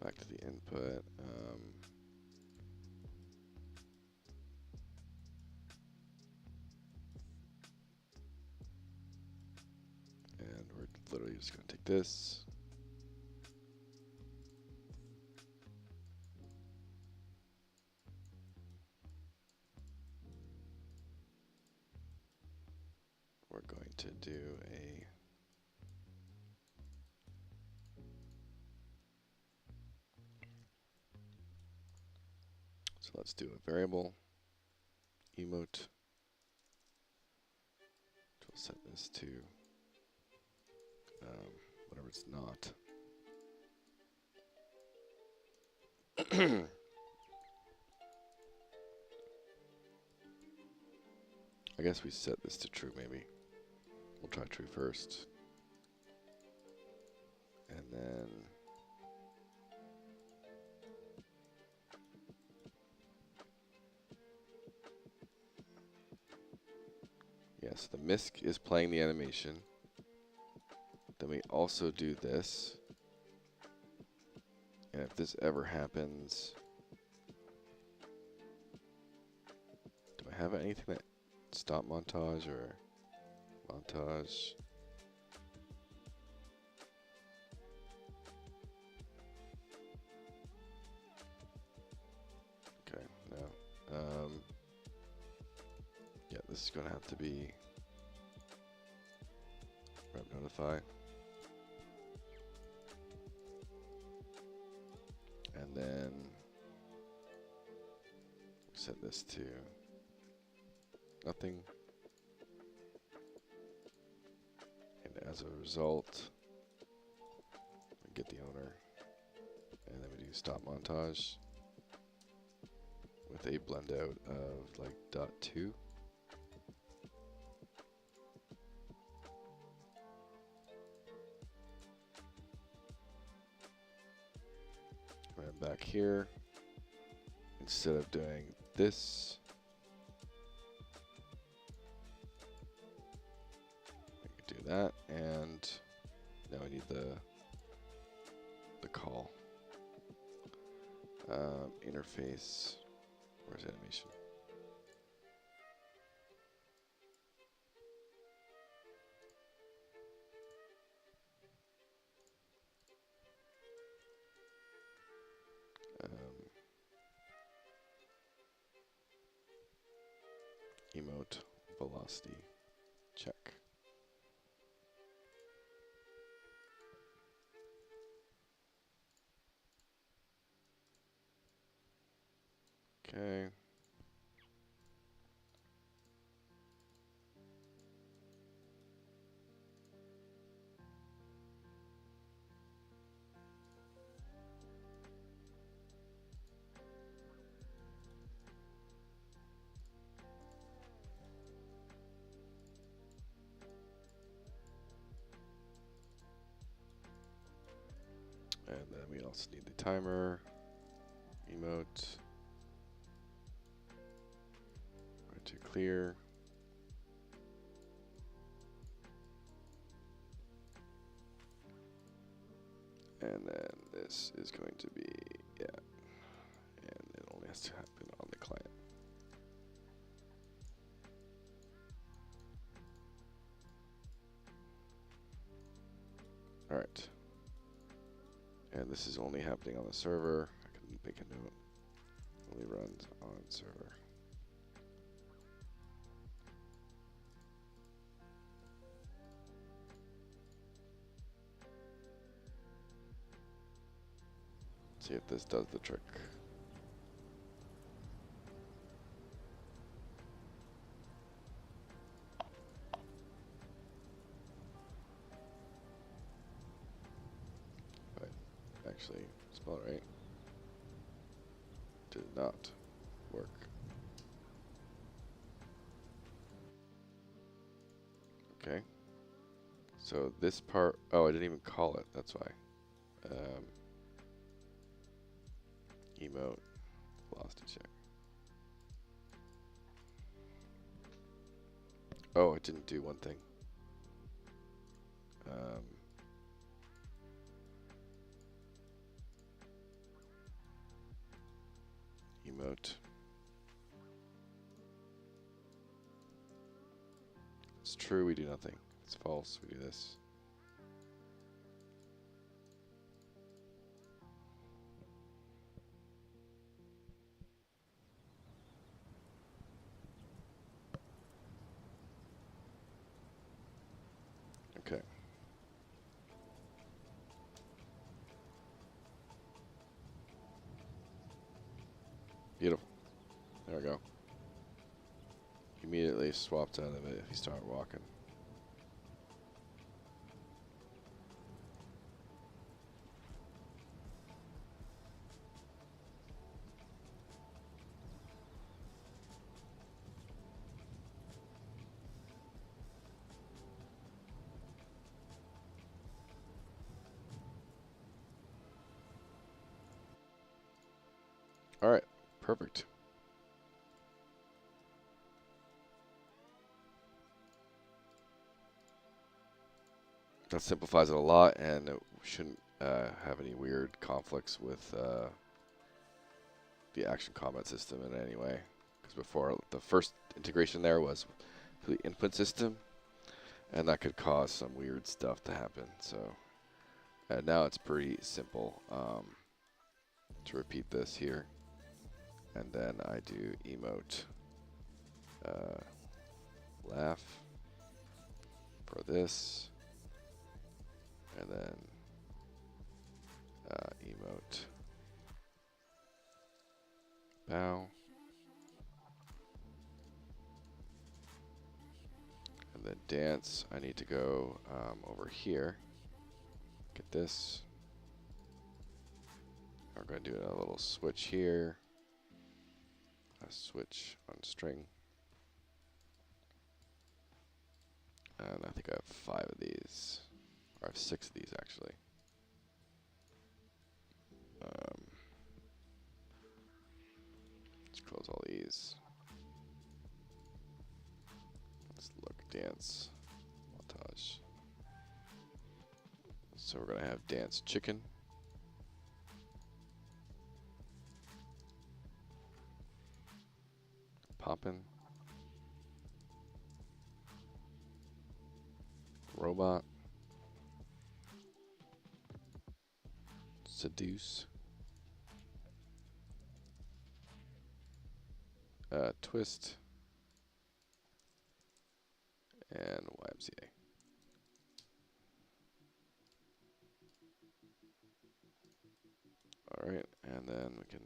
Back to the input. And we're literally just going to take this. We're going to do a so let's do a variable emote. We'll set this to whatever it's not. I guess we set this to true maybe. We'll try true first. And then yes, the MISC is playing the animation. Then we also do this. And if this ever happens, do I have anything that stop montage or montage? Okay, no. Yeah, this is going to have to be rep notify. And then set this to nothing. And as a result, we get the owner. And then we do stop montage with a blend out of like .2. And back here, instead of doing this, that, and now we need the call. Interface. Where's animation? Emote velocity check. Okay. And then we also need the timer, emote, to clear. And then this is going to be, yeah, and it only has to happen on the client. All right. And this is only happening on the server. I can make a note. Only runs on server. See if this does the trick. Right. Actually, spell it right. Did not work. Okay. So this part, oh, I didn't even call it. That's why. Emote velocity check. Oh, it didn't do one thing. Emote. It's true, we do nothing. If it's false, we do this. Okay. Beautiful. There we go. Immediately swapped out of it if you start walking. All right, perfect. That simplifies it a lot, and it shouldn't have any weird conflicts with the action comment system in any way. Because before, the first integration there was the input system, and that could cause some weird stuff to happen. So, and now it's pretty simple to repeat this here. And then I do emote laugh for this, and then emote bow, and then dance. I need to go over here, get this. We're going to do a little switch here, a switch on string. And I think I have 5 of these, or I have 6 of these actually. Let's close all these. Let's look dance montage. So we're gonna have dance chicken. Poppin'. Robot. Seduce. Twist. And YMCA. Alright, and then we can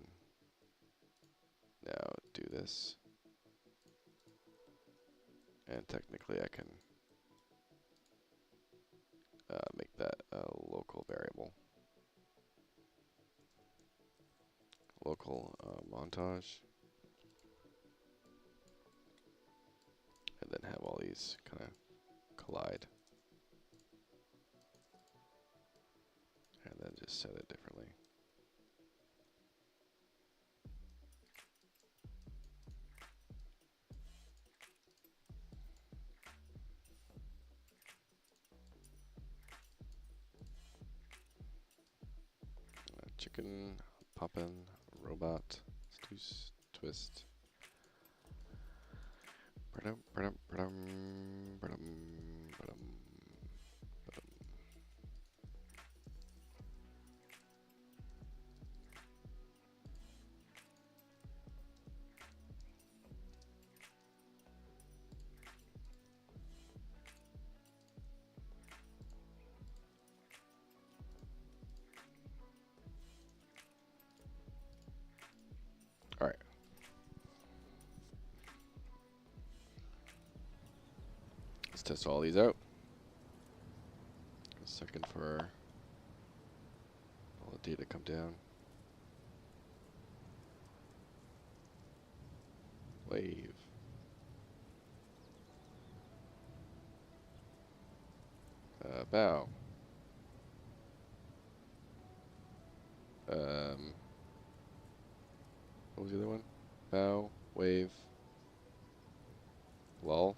now do this. And technically I can make that a local variable. Local montage. And then have all these kind of collide. And then just set it differently. Chicken, poppin', robot, seduce, twist. All right. Let's test all these out. A second for all the data to come down. Wave. Bow. What was the other one? Bow, wave, lull.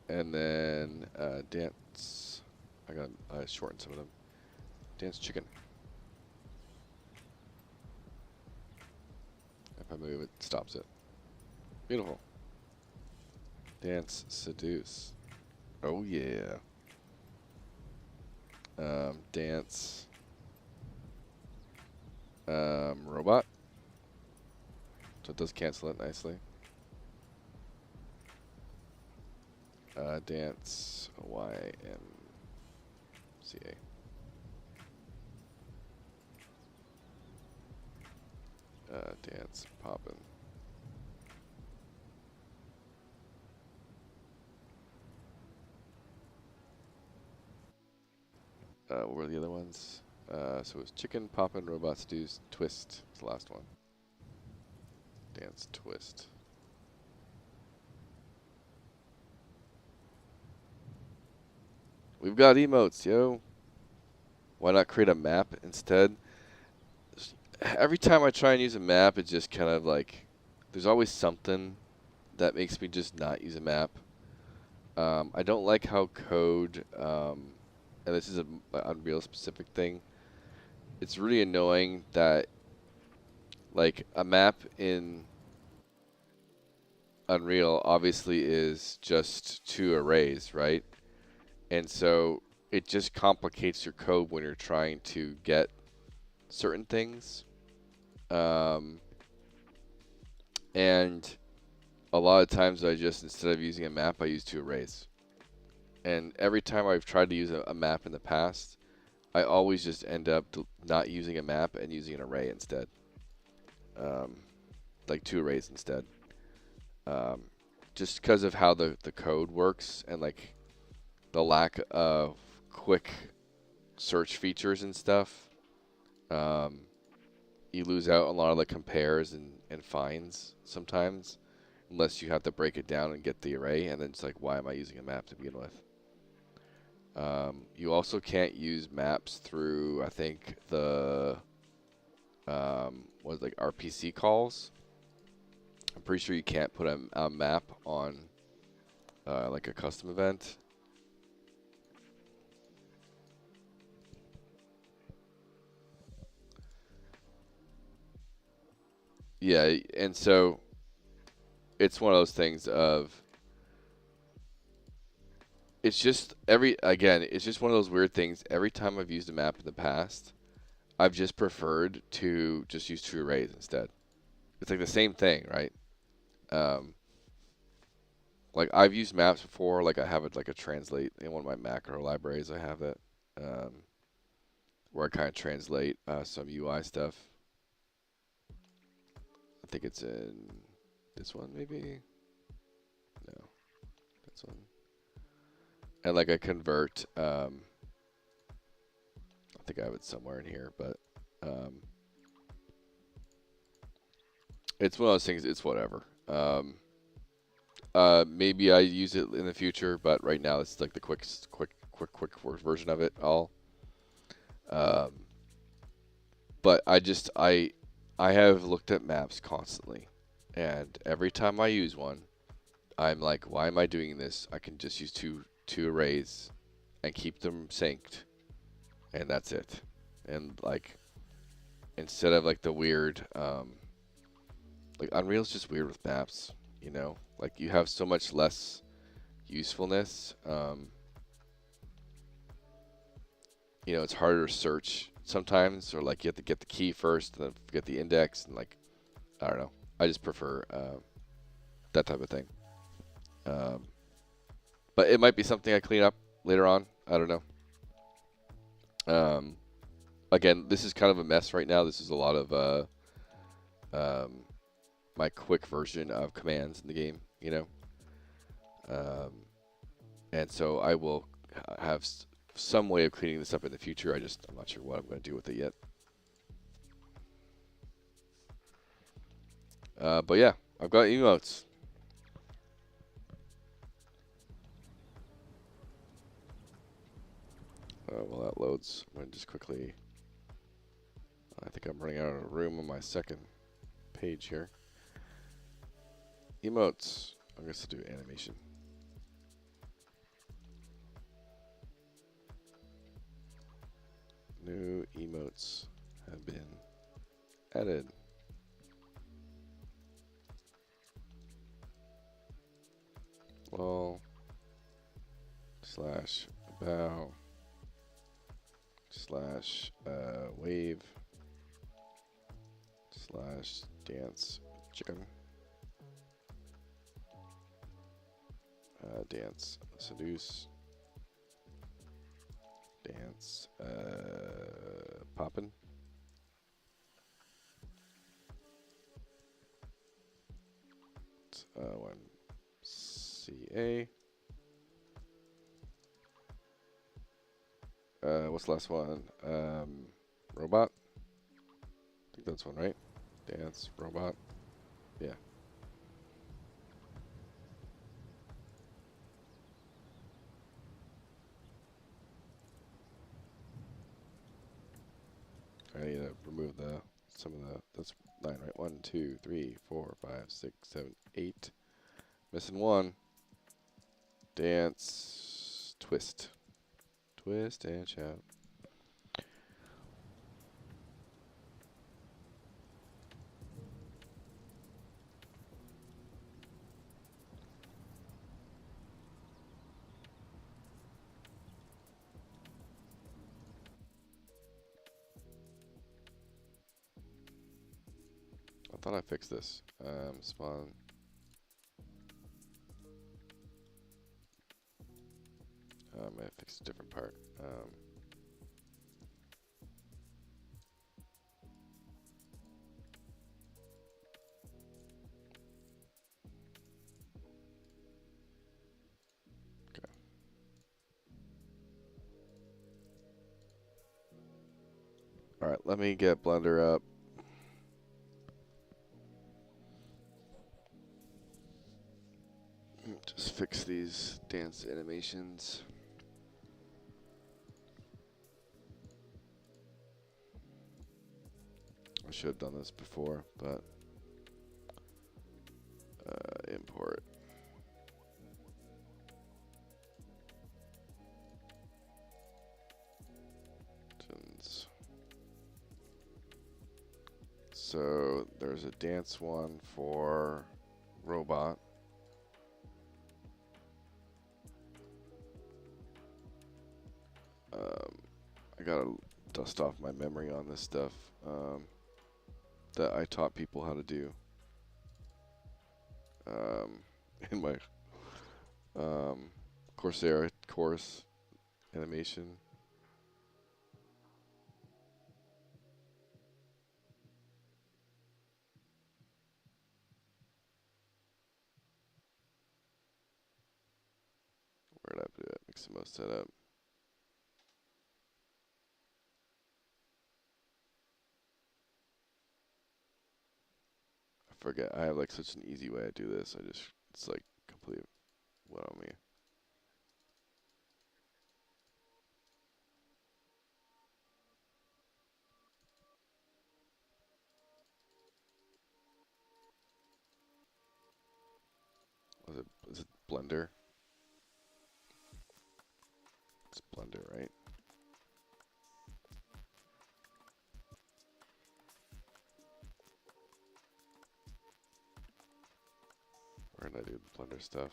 And then dance. I gotta shorten some of them. Dance chicken. If I move, it stops it. Beautiful. Dance seduce. Oh yeah. Dance. Robot. So it does cancel it nicely. Dance YMCA. Dance poppin'. What were the other ones? So it was chicken, poppin', robot, seduce, twist. It's the last one. Dance twist. We've got emotes, yo. Why not create a map instead? Every time I try and use a map, it's just kind of like, there's always something that makes me just not use a map. I don't like how code, and this is an Unreal specific thing, it's really annoying that like a map in Unreal obviously is just 2 arrays, right? And so it just complicates your code when you're trying to get certain things. And a lot of times I just, instead of using a map, I use 2 arrays. And every time I've tried to use a map in the past, I always just end up not using a map and using an array instead. Like 2 arrays instead. Just because of how the code works and like the lack of quick search features and stuff. You lose out on a lot of the compares and finds sometimes, unless you have to break it down and get the array, and then it's like, why am I using a map to begin with? You also can't use maps through, I think, the like RPC calls. I'm pretty sure you can't put a map on like a custom event. Yeah, and so it's one of those things of it's just it's just one of those weird things. Every time I've used a map in the past, I've just preferred to just use two arrays instead. It's like the same thing, right? Like I've used maps before. Like I have it like a translate in one of my macro libraries. I have that where I kind of translate some UI stuff. I think it's in this one, maybe. No, this one. And like I convert. I think I have it somewhere in here, but it's one of those things. It's whatever. Maybe I use it in the future, but right now it's like the quick version of it all. But I have looked at maps constantly, and every time I use one, I'm like, why am I doing this? I can just use two arrays and keep them synced, and that's it. And like, instead of like the weird, like Unreal's just weird with maps, you know? Like you have so much less usefulness. You know, it's harder to search sometimes, or like you have to get the key first, and then get the index, and like, I don't know. I just prefer that type of thing. But it might be something I clean up later on. I don't know. Again, this is kind of a mess right now. This is a lot of my quick version of commands in the game, you know. And so I will have some way of cleaning this up in the future. I'm not sure what I'm going to do with it yet. But yeah, I've got emotes. While that loads, I'm going to just quickly... I think I'm running out of room on my second page here. Emotes. I guess I'll do animation. New emotes have been added. Lol slash bow slash wave slash dance chicken dance seduce dance poppin'. One CA. What's the last one? Robot. I think that's one, right? Dance robot. Yeah. I need to remove some of that's 9, right? 1, 2, 3, 4, 5, 6, 7, 8. Missing one. Dance twist. Twist and shout. I thought I fixed this. Spawn. I may have fixed a different part. Okay. All right, let me get Blender up. Just fix these dance animations. I should have done this before, but ones. So there's a dance one for robot. I gotta dust off my memory on this stuff that I taught people how to do in my Coursera course animation. Where did I put it? Mix the most setup. I forget. I have like such an easy way to do this. It's like complete what on me. Is it Blender? It's Blender, right? Where did I do the Blender stuff?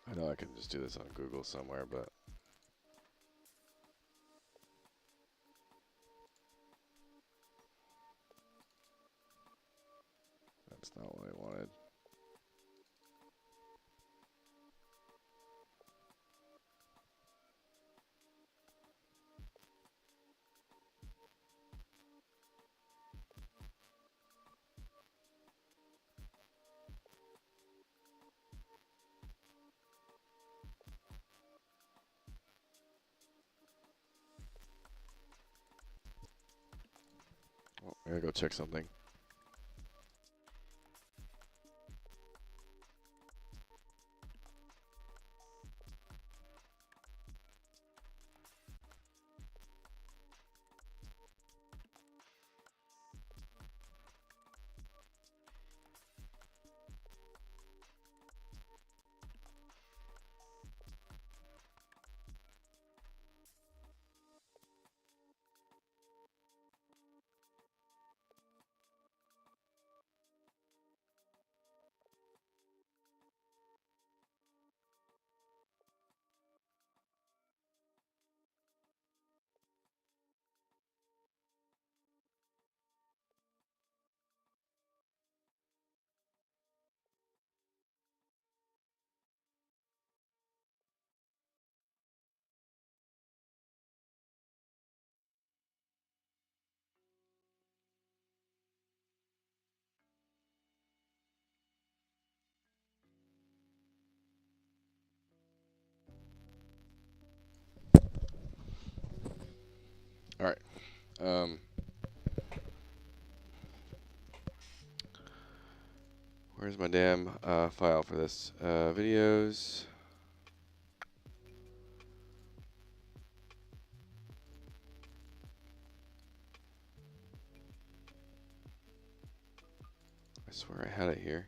I know I can just do this on Google somewhere, but that's not what I wanted. Oh, I gotta go check something. All right. Where's my damn file for this? Videos. I swear I had it here.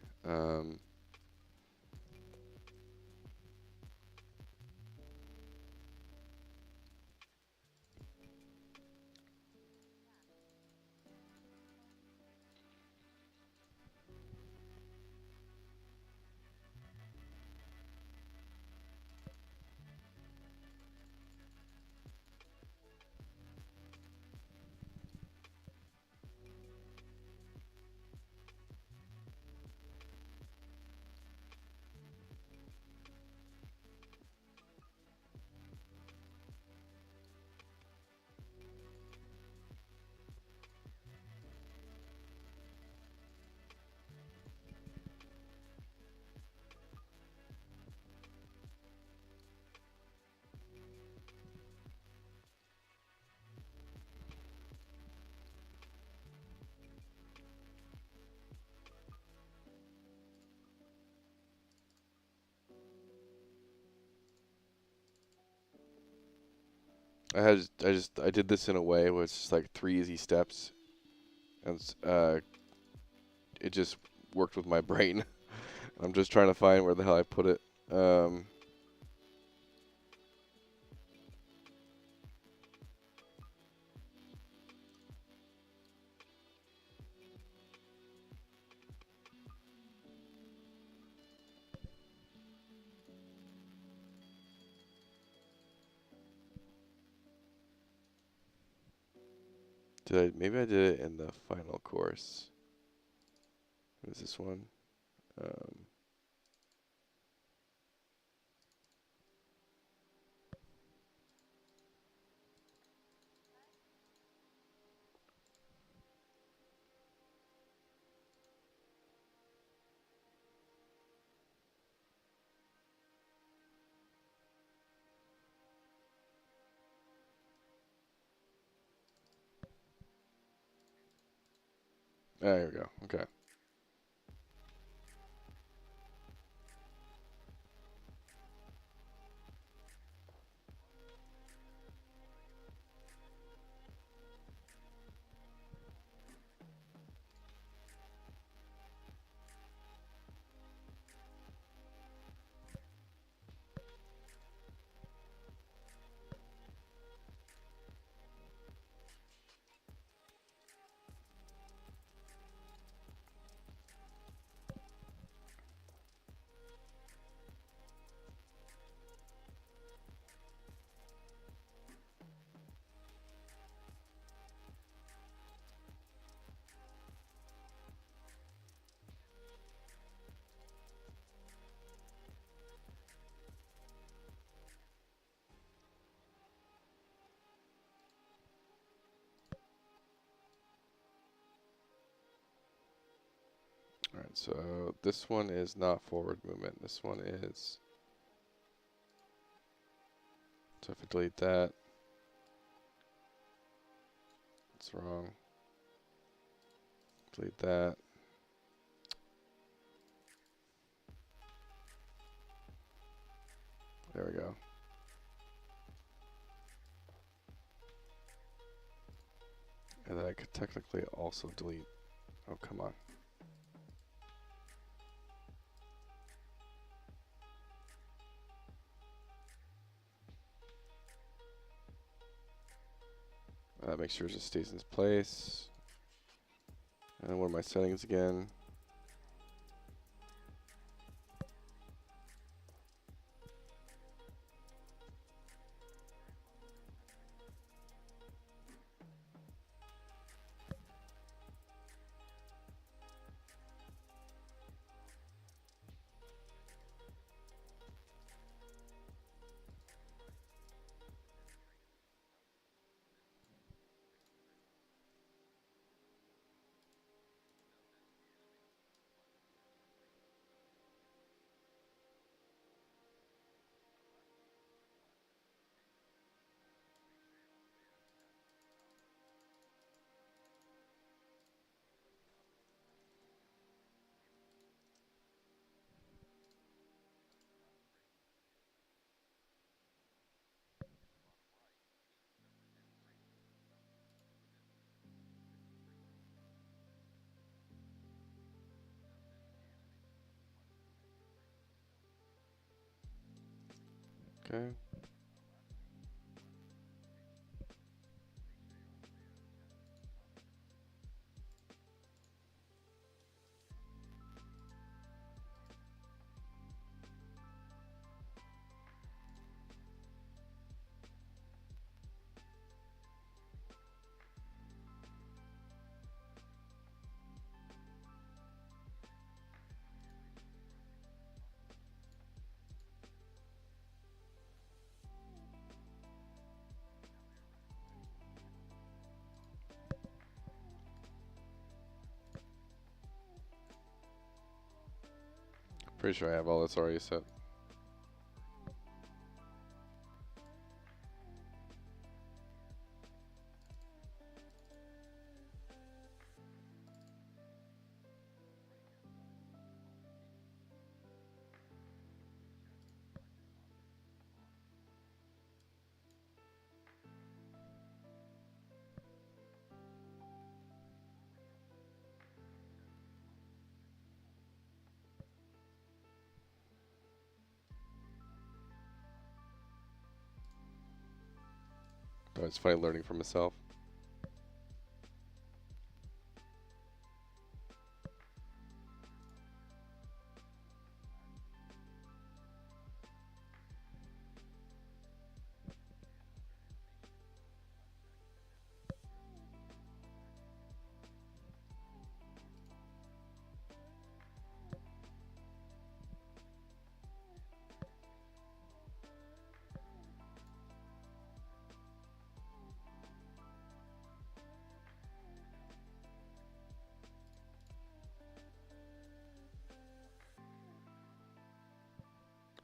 I did this in a way where it's just like 3 easy steps. and it just worked with my brain. I'm just trying to find where the hell I put it. Maybe I did it in the final course. What is this one? There we go. Okay. All right. So this one is not forward movement. This one is. So if I delete that, it's wrong. Delete that. There we go. And then I could technically also delete. Oh, come on. Make sure it just stays in its place. And then what are my settings again? Okay. Pretty sure I have all this already set. Oh, it's funny learning from myself.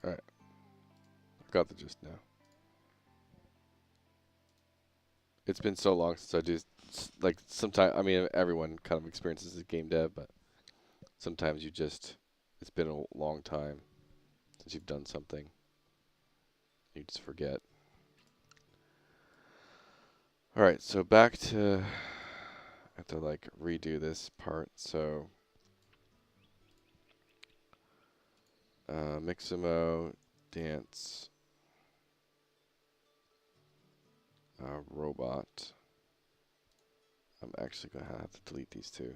Alright. I've got the gist now. It's been so long since I do, like, sometimes, I mean, everyone kind of experiences game dev, but sometimes you just, it's been a long time since you've done something. You just forget. Alright, so back to, I have to, like, redo this part, so, MMO, dance, robot. I'm actually going to have to delete these two.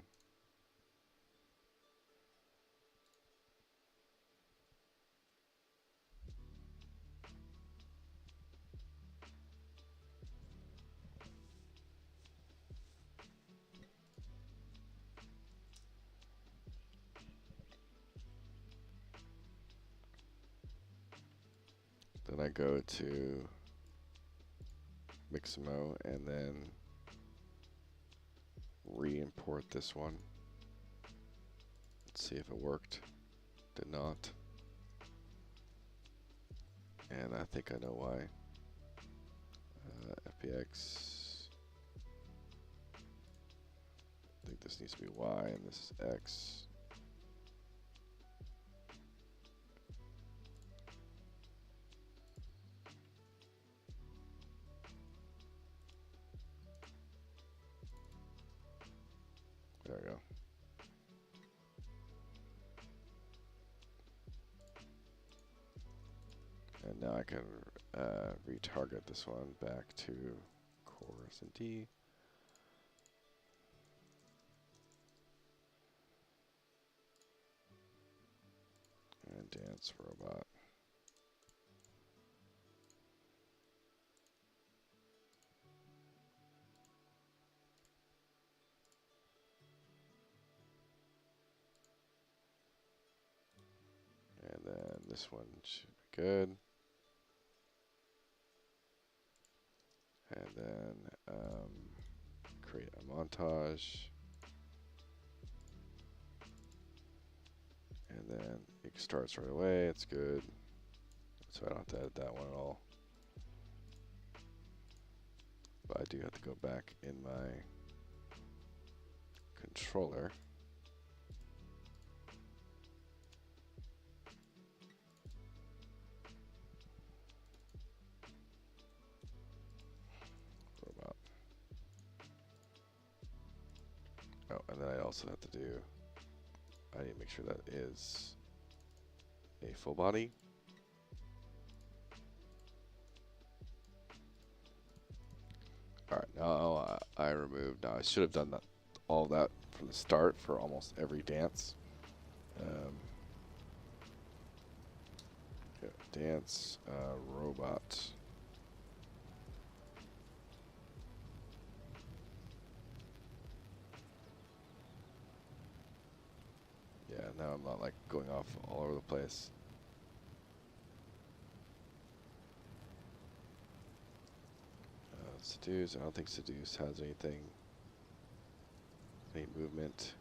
Then I go to MMO and then re-import this one. Let's see if it worked. Did not. And I think I know why. FPX. I think this needs to be Y and this is X. There we go. And now I can retarget this one back to core S&D. And dance robot. And then this one should be good. And then create a montage. And then it starts right away. It's good. So I don't have to edit that one at all. But I do have to go back in my controller. Robot. Oh, and then I also have to do, I need to make sure that is a full body. Alright, now I removed, now I should have done that, all that from the start for almost every dance. Yeah, dance, robot. Yeah, now I'm not like going off all over the place. Seduce, I don't think Seduce has anything, any movement.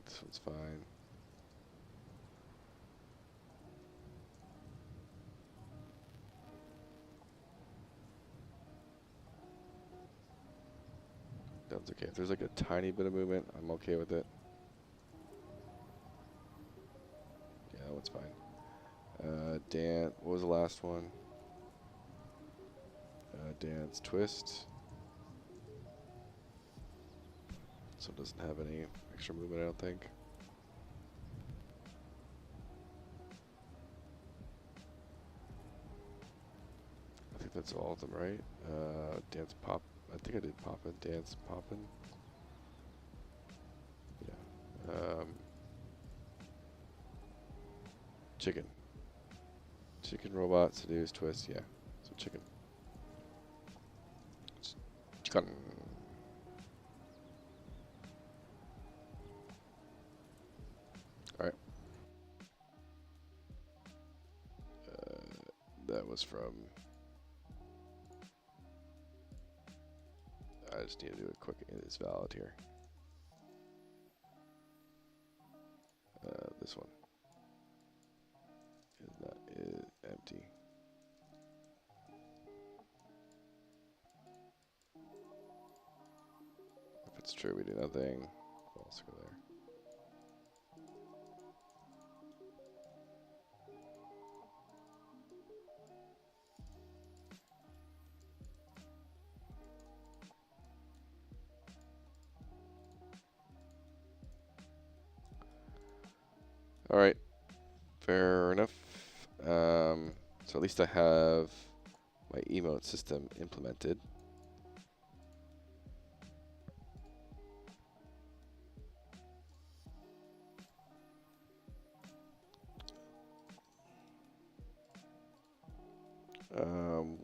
This one's fine. That's okay. If there's like a tiny bit of movement, I'm okay with it. Yeah, that one's fine. Dan, what was the last one? Dance twist. So it doesn't have any extra movement, I don't think. I think that's all of them, right? Dance pop. I think I did poppin', dance poppin'. Yeah. Chicken. Chicken robot, seduce, twist, yeah. So chicken. Chicken. Alright. That was from... I just need to do a quick, it is valid here. This one. Is empty. If it's true, we do nothing. False, go there. All right, fair enough. So at least I have my emote system implemented.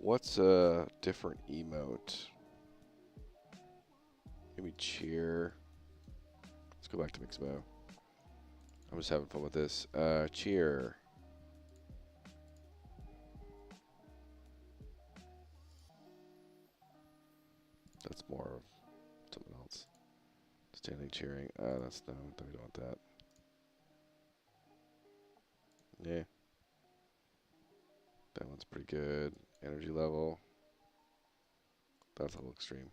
What's a different emote? Maybe cheer. Let's go back to Mixmo. I'm just having fun with this. Cheer. That's more of something else. Standing cheering. That's no, we don't want that. Yeah. That one's pretty good. Energy level. That's a little extreme.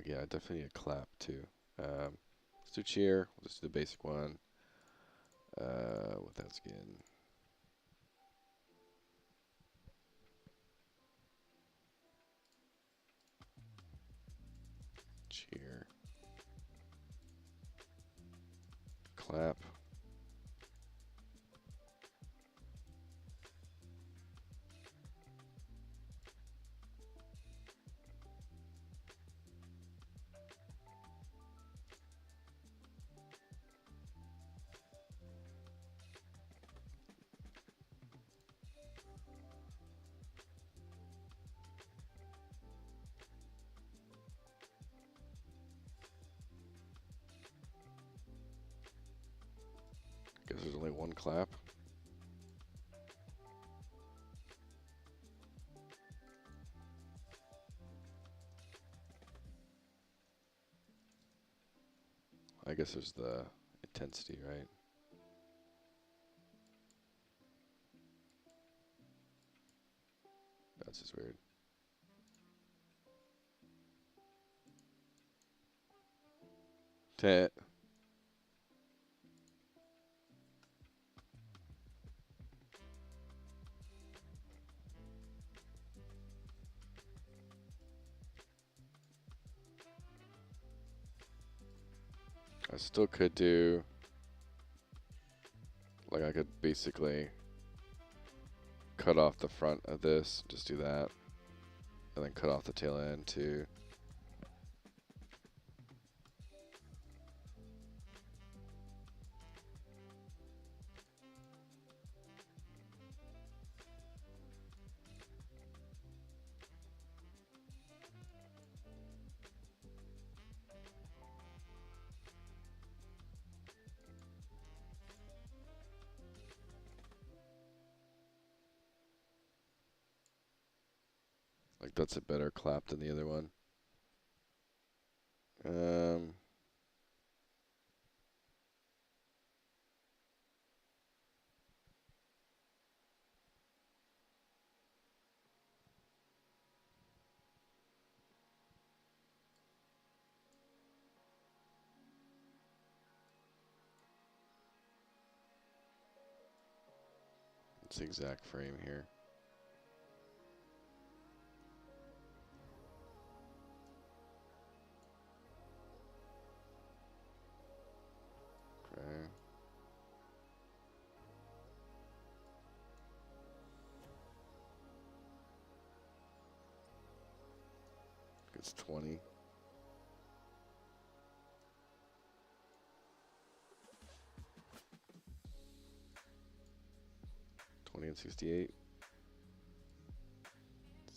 Yeah, definitely a clap too. Let's do cheer. We'll just do the basic one. Without skin. Cheer. Clap. Guess there's only one clap. I guess there's the intensity, right? That's just weird. Tet. I still could do, like I could basically cut off the front of this, just do that, and then cut off the tail end too. Like that's a better clap than the other one. It's the exact frame here. Okay. It's 20. And 68.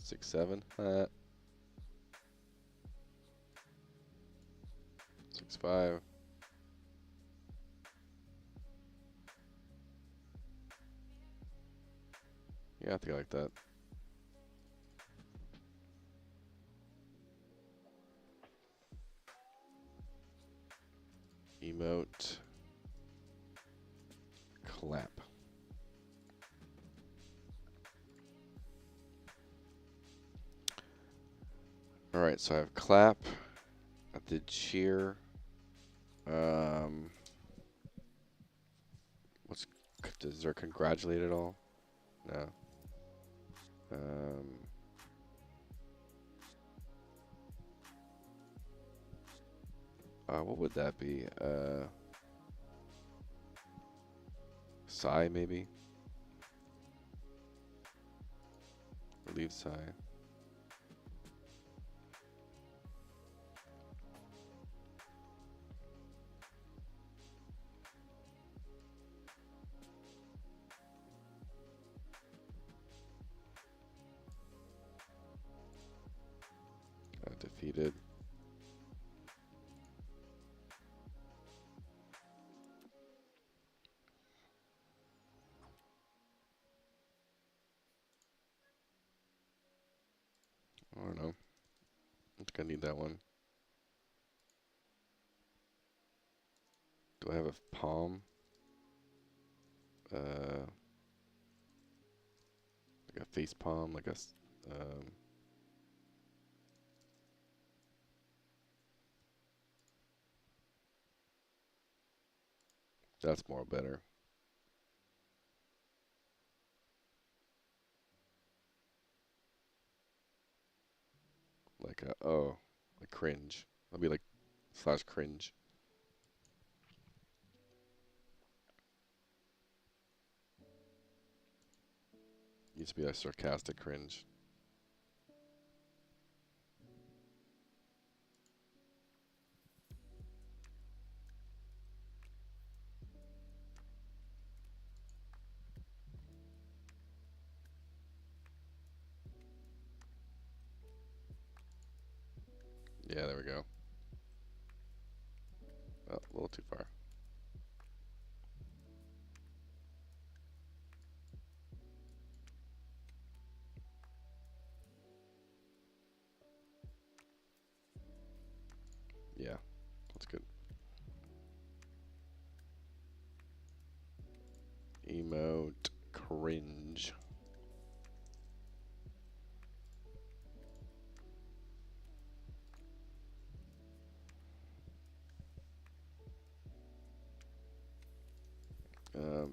6, 7. 6, 5. Yeah, I think I like that. Emote. Clap. Alright, so I have clap. I did cheer. Does there congratulate at all? No. What would that be? Sigh, maybe? Relieve sigh. Defeated. I don't know. I think I need that one. Do I have a palm? Like a face palm, like a that's more better. Like a, oh, like cringe. That'll be like / cringe. Needs to be a sarcastic cringe. Yeah, there we go. Oh, a little too far. Yeah, that's good. Emote cringe.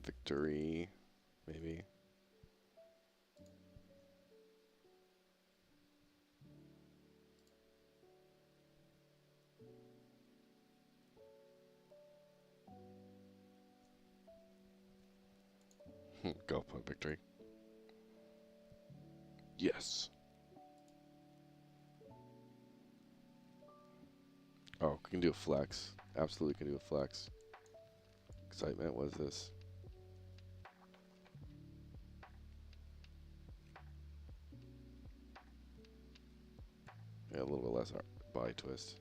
Victory, maybe. Go put victory. Yes. Oh, we can do a flex. Absolutely can do a flex. Excitement was this. Yeah, a little bit less body twist.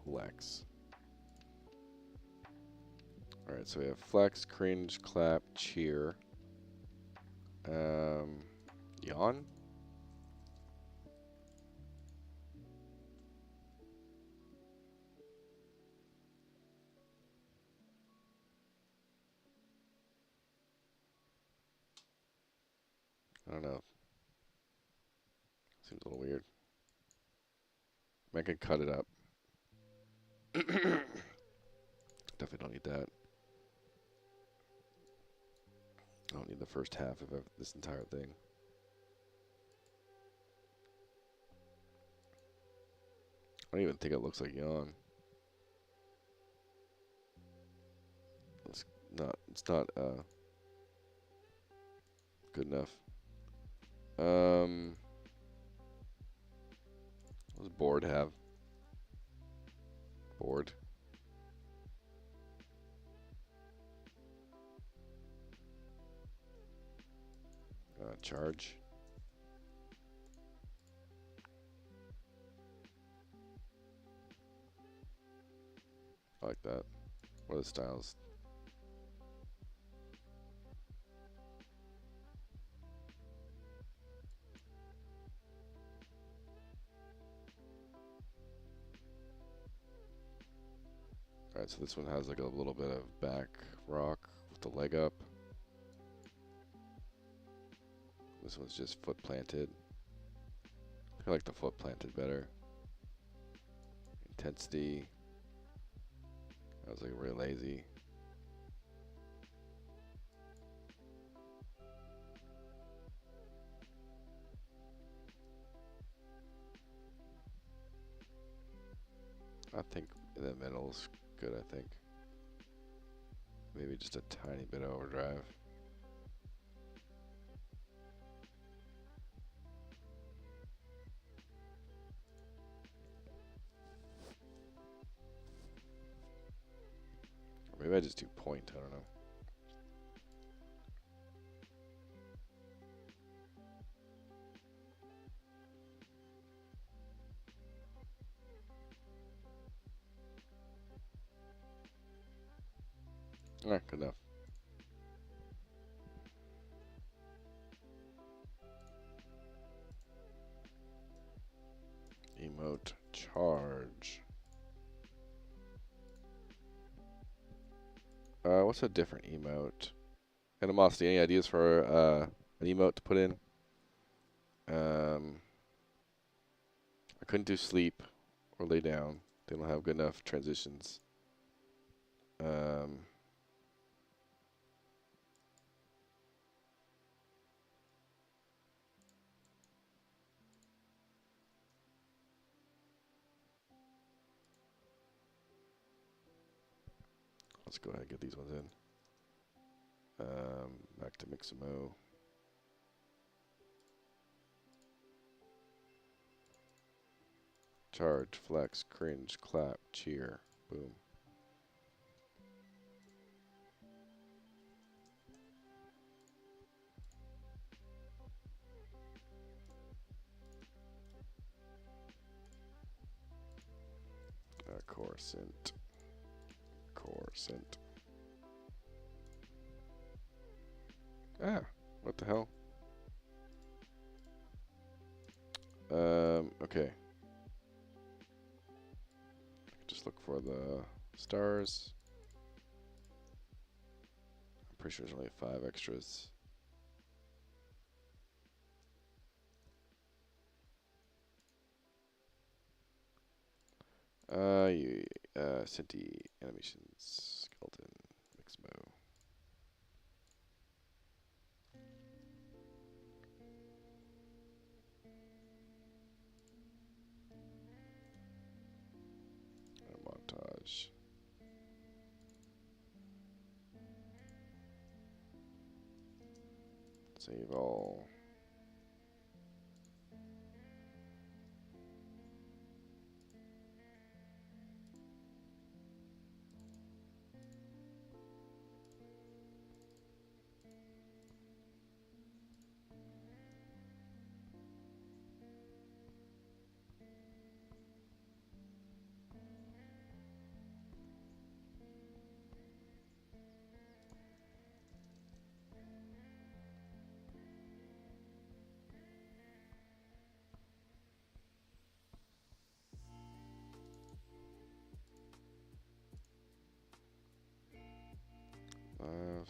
Flex. Alright, so we have flex, cringe, clap, cheer. Yawn? I don't know. Seems a little weird. I could cut it up. Definitely don't need that. I don't need the first half of this entire thing. I don't even think it looks like yawn. It's not good enough. What does board have? Board. Charge. I like that. What are the styles? Alright, so this one has like a little bit of back rock with the leg up. This one's just foot planted. I like the foot planted better. Intensity. That was like really lazy. I think in the middle's good, I think. Maybe just a tiny bit of overdrive. Or maybe I just do point, I don't know. Alright, good enough. Emote charge. What's a different emote? Animosity, any ideas for an emote to put in? I couldn't do sleep or lay down. They don't have good enough transitions. Let's go ahead and get these ones in. Back to MMO. Charge, flex, cringe, clap, cheer. Boom. Coruscant. Coruscant. Ah, what the hell? Okay. Just look for the stars. I'm pretty sure there's only 5 extras. Senti animations, skeleton, MMO. Montage. Save all.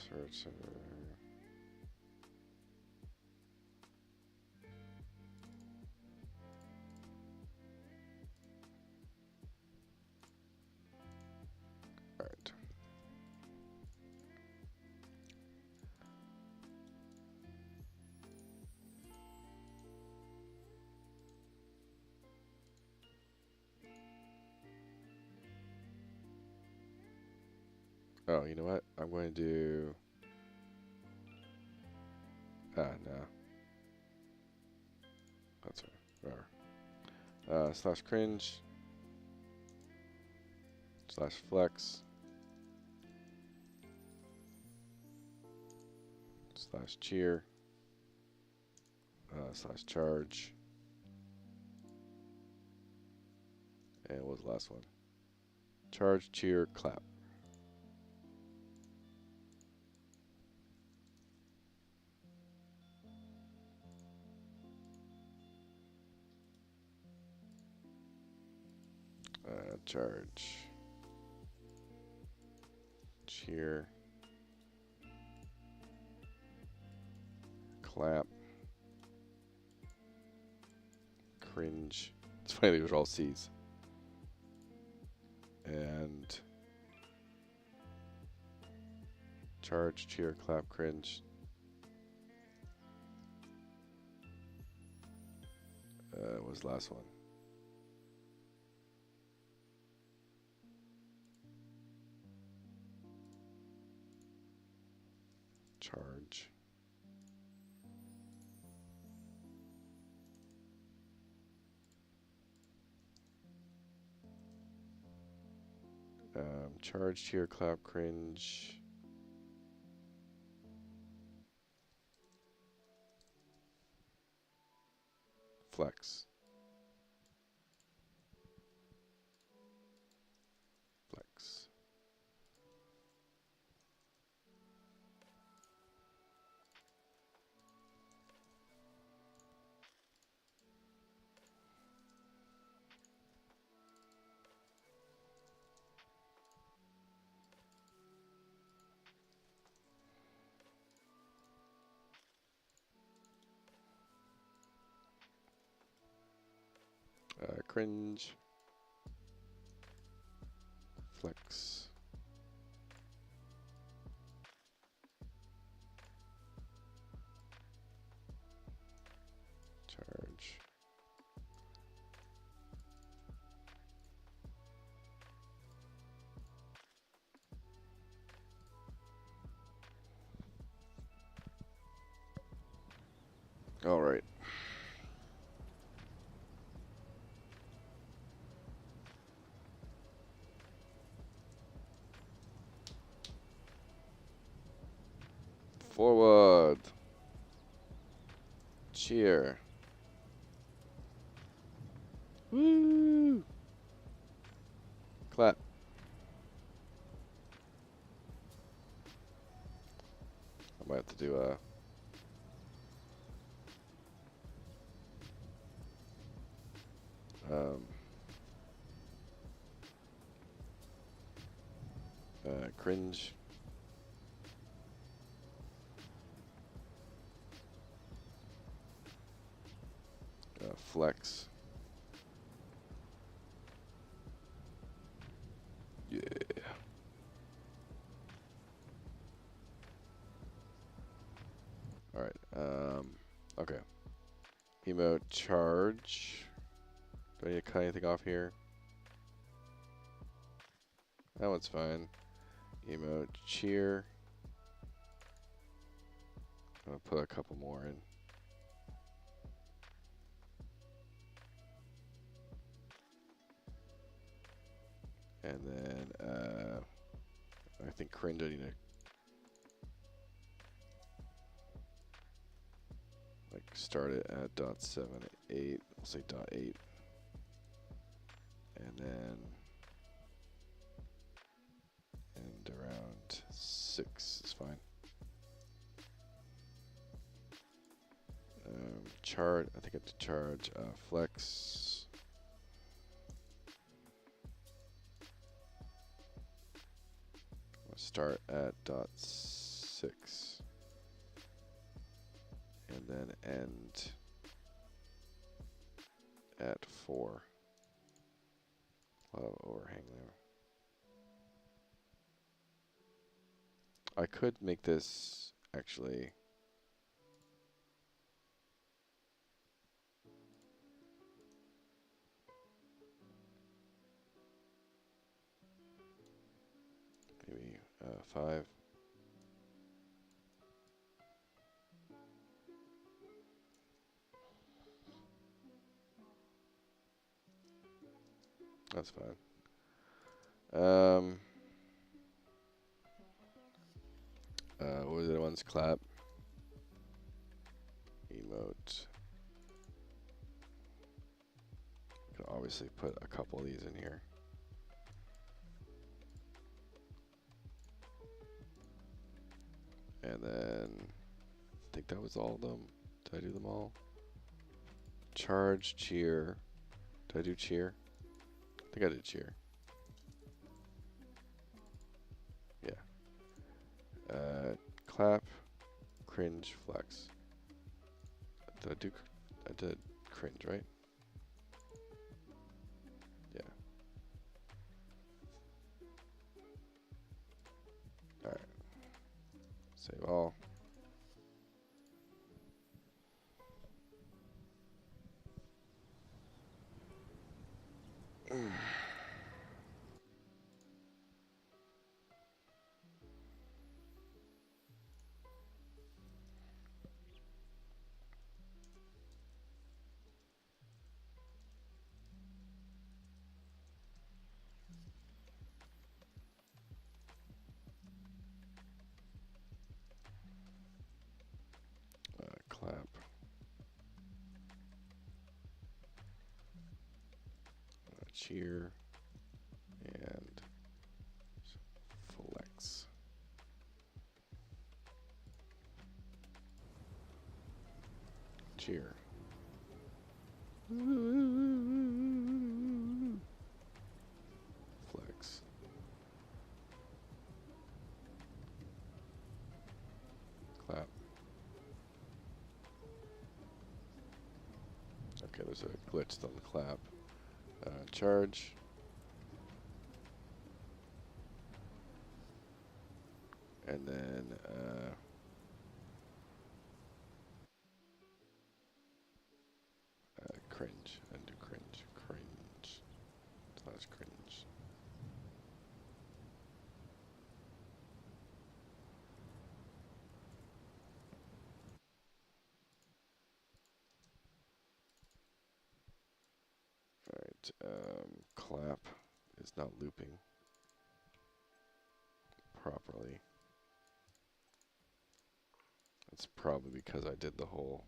Search. Oh, you know what? I'm going to do... no. That's right. Whatever. Slash cringe. Slash flex. Slash cheer. Slash charge. And what was the last one? Charge, cheer, clap. Charge. Cheer. Clap. Cringe. It's funny these are all C's. And charge, cheer, clap, cringe. What was the last one? Charge. Charge, cheer, clap, cringe. Flex. Flex. Cringe. Flex. Charge. All right. Forward. Cheer. Woo! Clap. I might have to do a... cringe. Flex. Yeah. All right. Okay. Emote charge. Do I need to cut anything off here? That one's fine. Emote cheer. I'm gonna put a couple more in. And then I think cringe I need to like start it at .78. We'll say .8. And then end around 6 is fine. Chart, I think I have to charge flex. I'll start at .6 and then end at 4. A lot of overhang there. I could make this actually maybe 5. That's fine. What was the other ones? Clap. Emote. Could obviously put a couple of these in here. And then I think that was all of them. Did I do them all? Charge, cheer. Did I do cheer? I think I did cheer. Yeah. Clap, cringe, flex. Did I do? I did cringe, right? Yeah. All right. Save all. Clap. Cheer. And flex. Cheer. Flex. Clap. Okay, there's a glitch on the clap. Charge. And then cringe. Undo cringe. Cringe. Slash cringe. Alright, clap is not looping properly. That's probably because I did the whole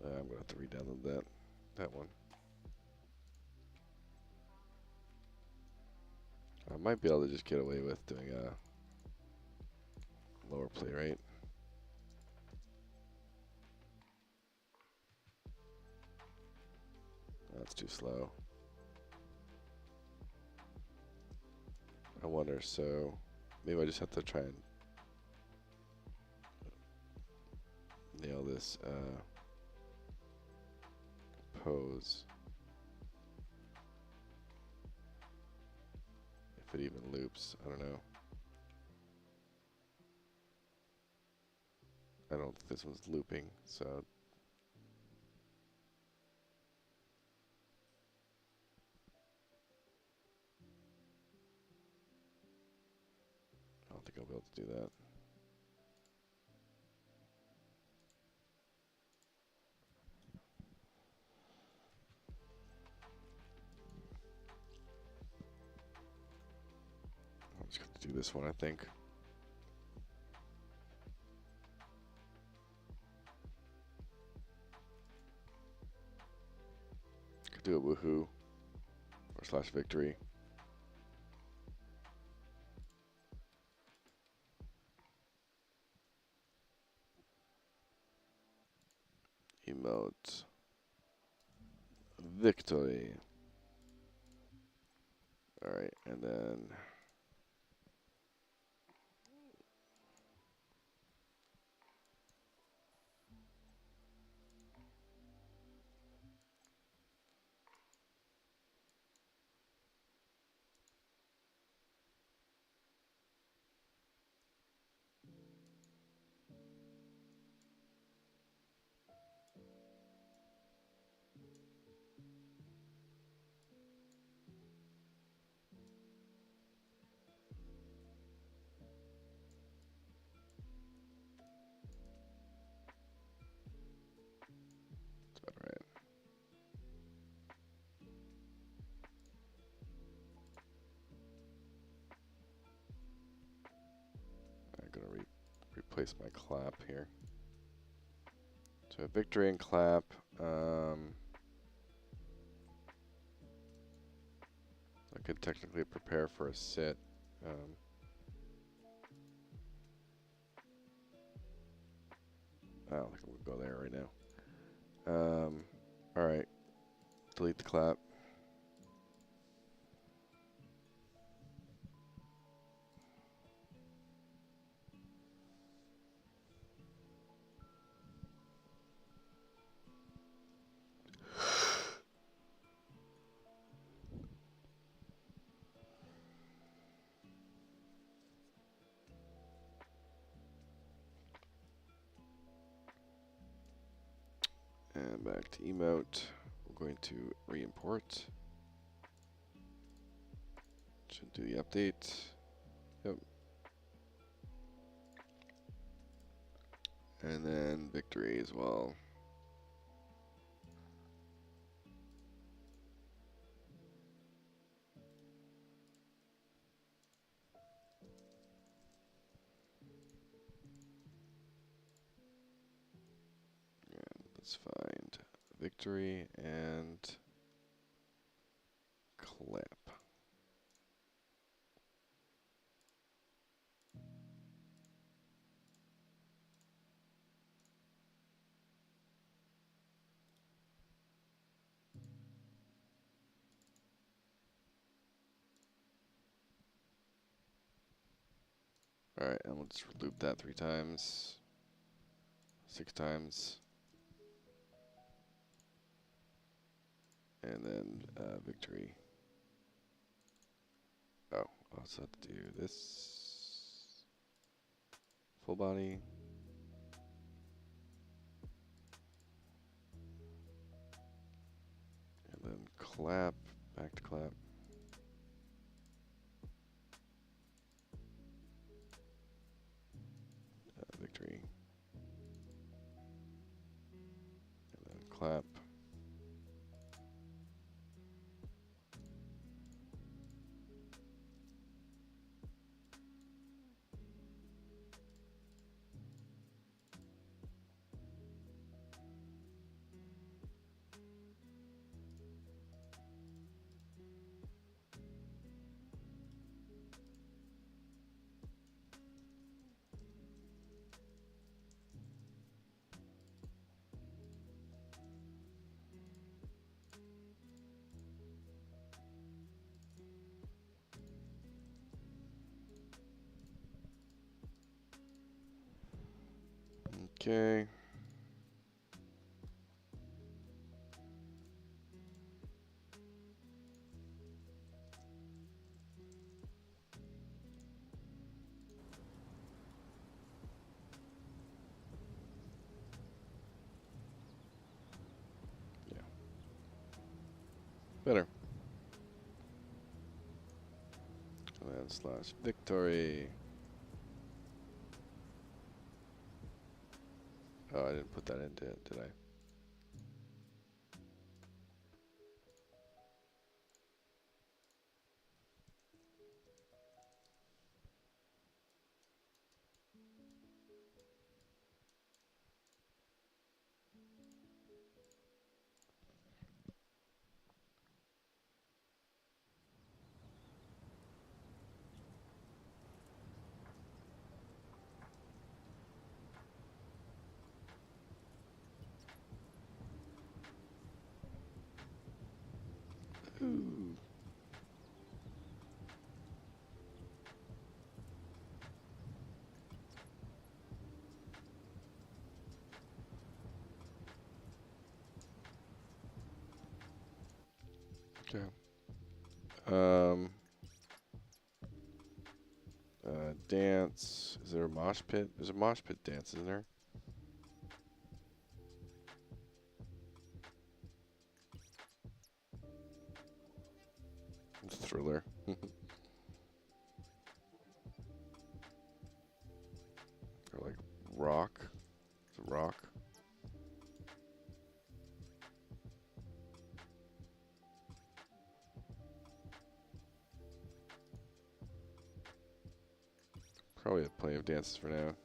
I'm gonna have to re-download that one. I might be able to just get away with doing a lower play rate. That's too slow. I wonder, so maybe I just have to try and nail this pose. If it even loops, I don't know. I don't think this one's looping, so I don't think I'll be able to do that. I'm just going to do this one, I think. Could do a woohoo or slash victory. Emote. Victory. Alright, and then place my clap here. So victory and clap. I could technically prepare for a sit. I don't think I'm gonna go there right now. Alright. Delete the clap. And back to emote. We're going to re-import. Should do the update. Yep. And then victory as well. And let's find victory and clap. Alright, and we'll just loop that 3 times. 6 times. And then victory. Oh, I'll also have to do this. Full body. And then clap. Back to clap. Victory. And then clap. Okay. Yeah. Better. And then slash victory. Oh, I didn't put that into it, did I? Ooh. Okay. Dance. Is there a mosh pit? There's a mosh pit dance, isn't there? It's Thriller. Or like rock. It's a rock. Probably have plenty of dances for now.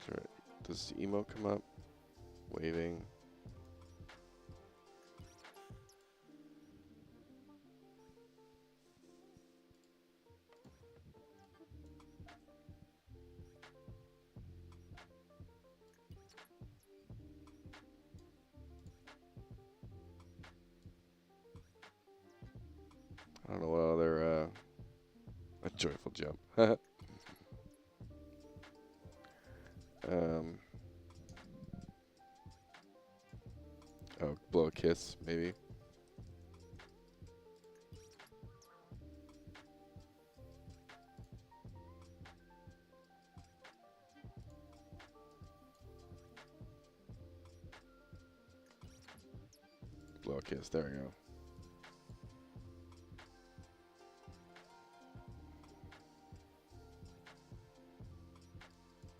Alright. Does the emote come up? Waving. I don't know what other, a joyful jump. Oh, blow a kiss, maybe. Blow a kiss, there we go.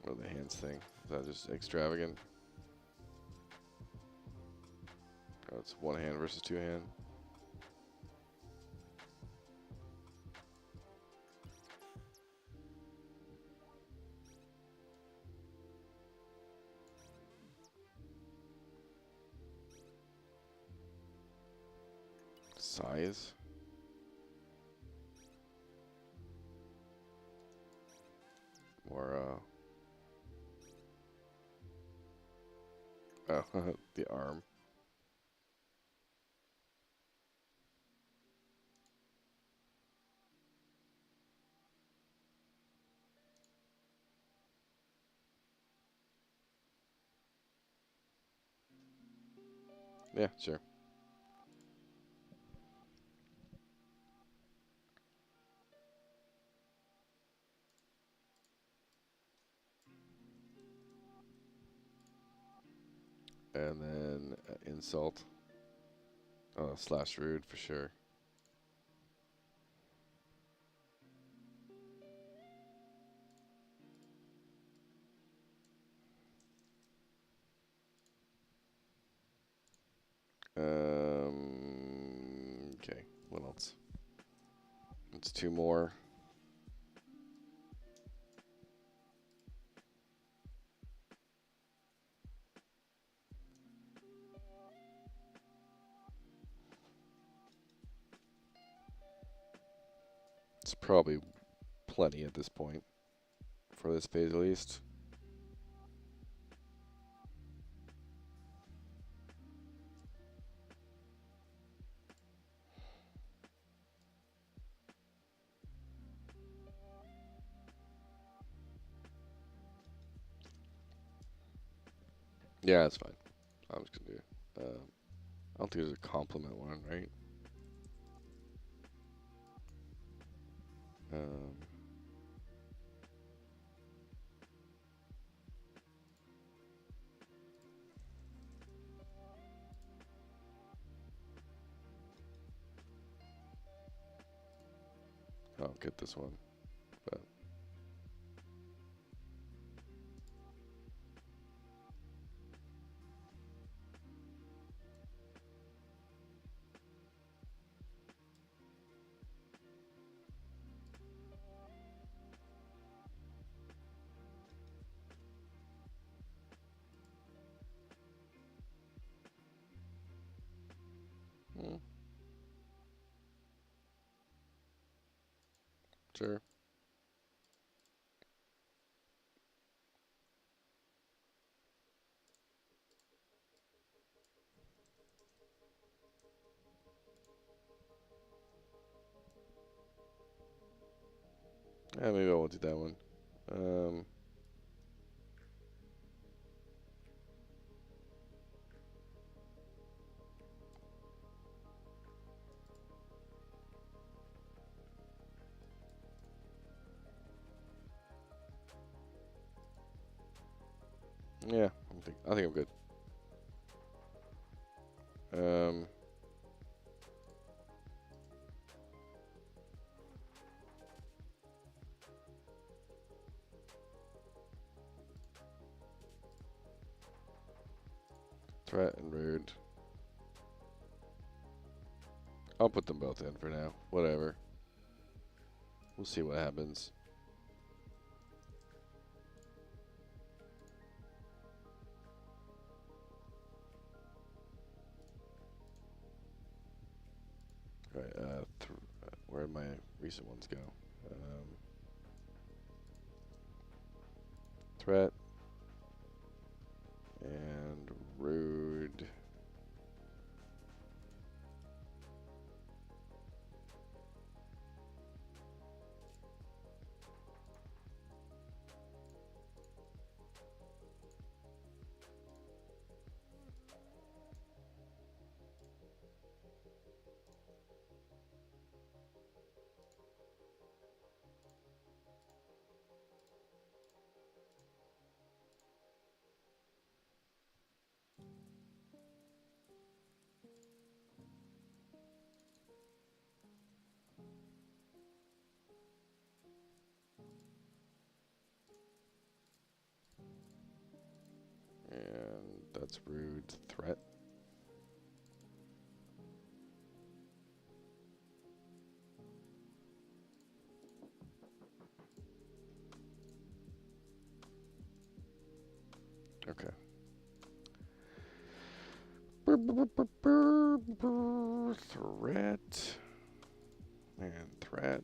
What are the hands thing? Is that just extravagant? Oh, it's one hand versus two hand. Size? Or, oh, the arm. Yeah, sure. And then insult. Oh, slash rude for sure. Okay, what else? It's two more. It's probably plenty at this point. For this phase at least. Yeah, that's fine. I'm just gonna do it. I don't think there's a compliment one, right? I'll get this one, but sure. Yeah, maybe I won't do that one. Yeah, I think I'm good. Threat and rude. I'll put them both in for now. Whatever. We'll see what happens. Right. Where did my recent ones go? Threat and rude. And that's rude threat. Okay. Threat and threat.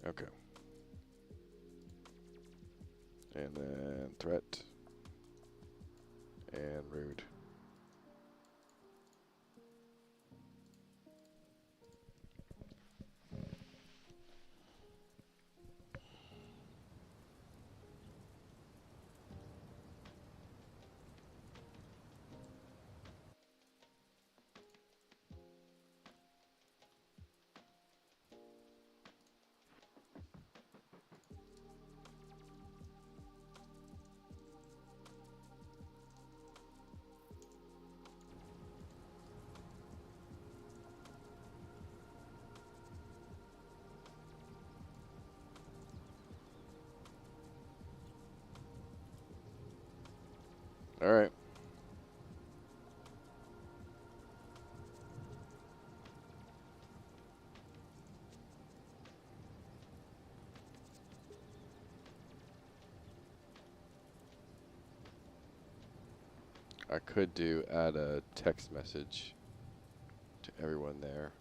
Okay. And then threat and rude. All right. I could add a text message to everyone there.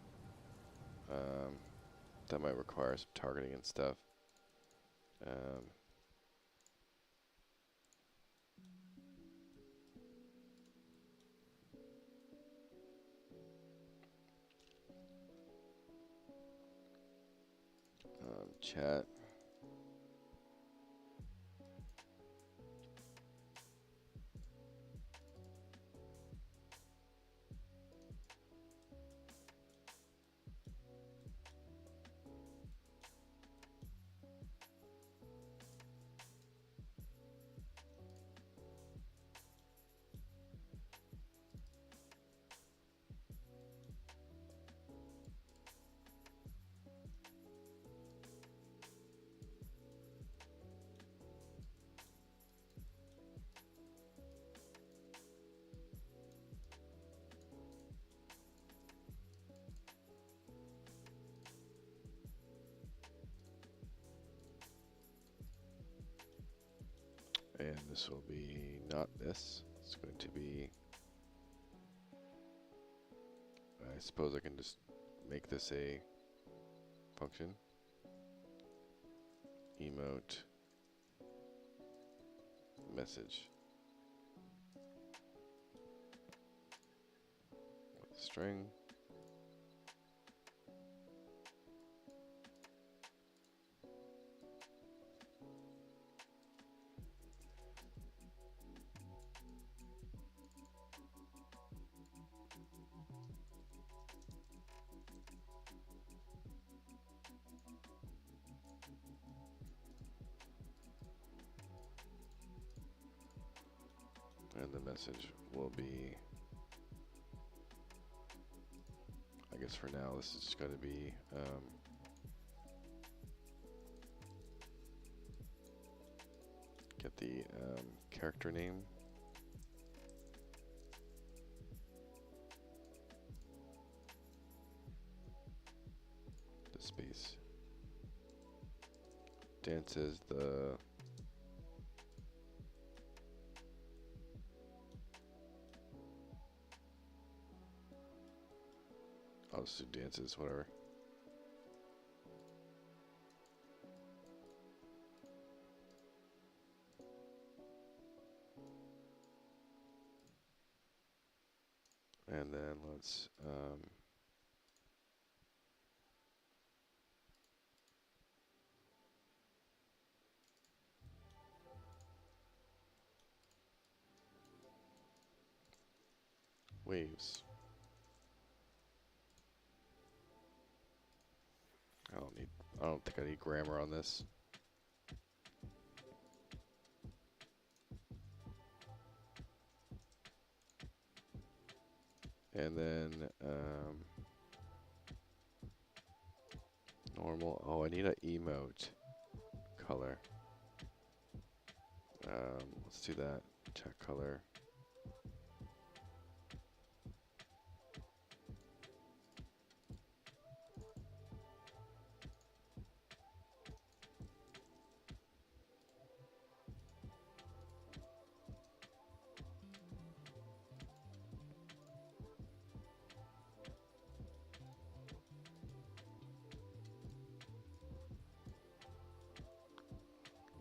That might require some targeting and stuff. Chat. And this will be not this. It's going to be, I suppose I can just make this a function. Emote message. With string. And the message will be, I guess for now, this is just going to be the character name. The space. Dances the I'll just do dances, whatever. And then let's waves. I don't think I need grammar on this. And then normal. Oh, I need an emote color. Let's do that. Check color.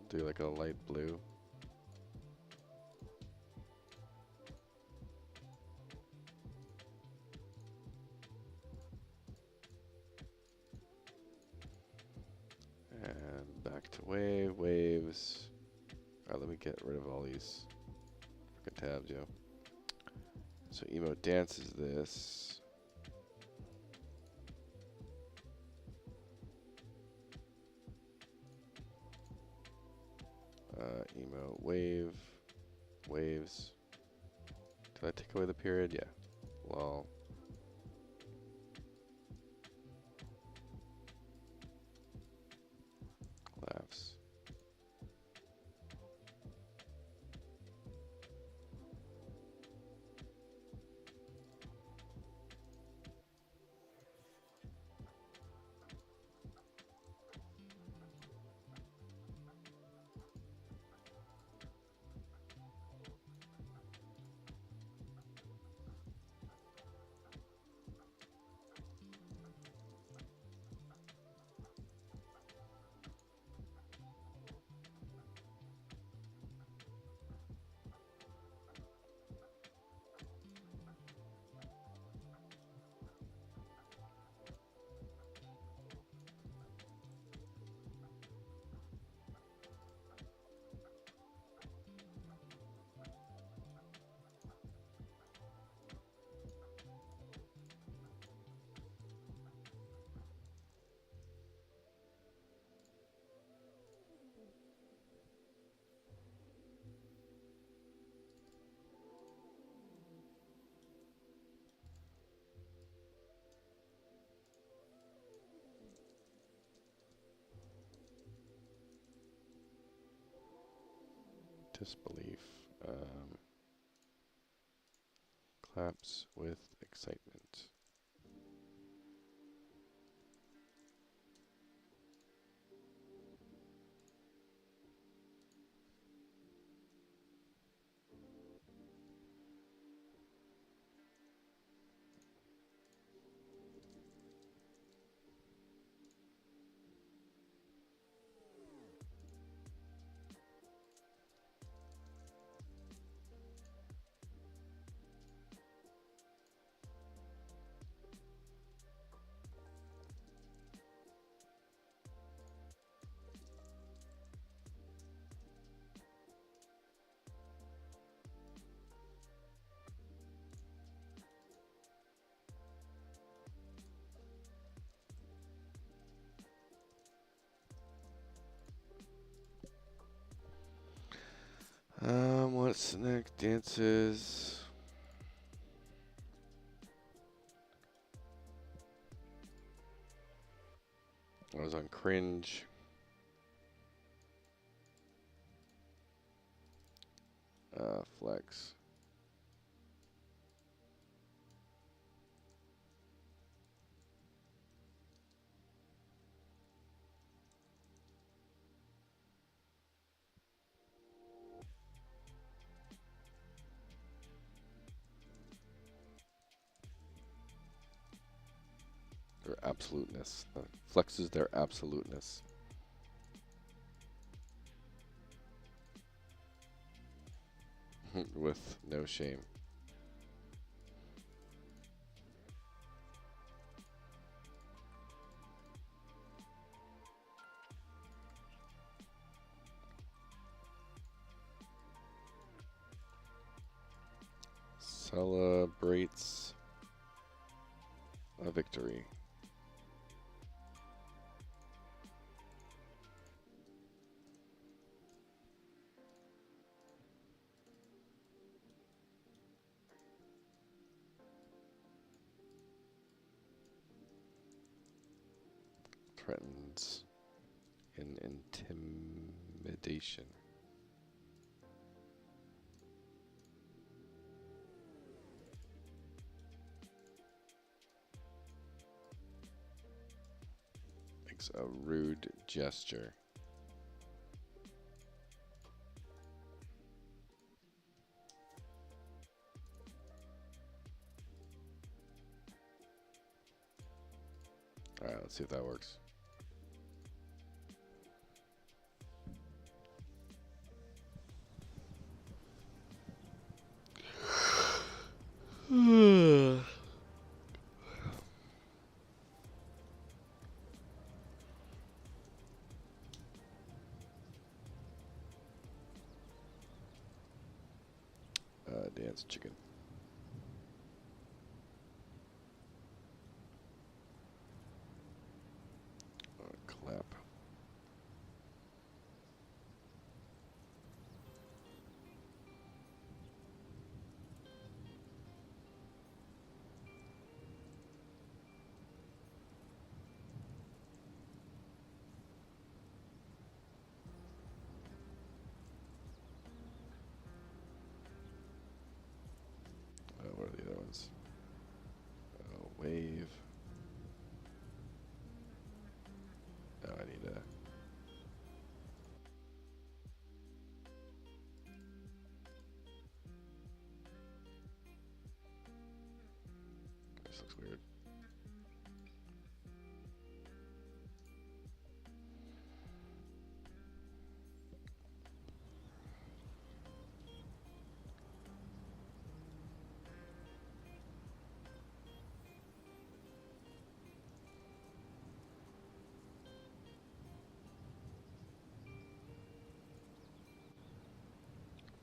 Do like a light blue. And back to waves. Alright, let me get rid of all these freaking tabs, yo. So emote dance is this. Emote waves. Did I take away the period? Yeah. Well. Laughs. Disbelief. Claps with excitement. What's next? Dances. I was on cringe. Flex. Their absoluteness. Flexes their absoluteness. With no shame. Celebrates a victory. Threatens an intimidation. Makes a rude gesture. Alright, let's see if that works. Dance chicken. Clap. What are the other ones? Wave. Oh, I need a... This looks weird.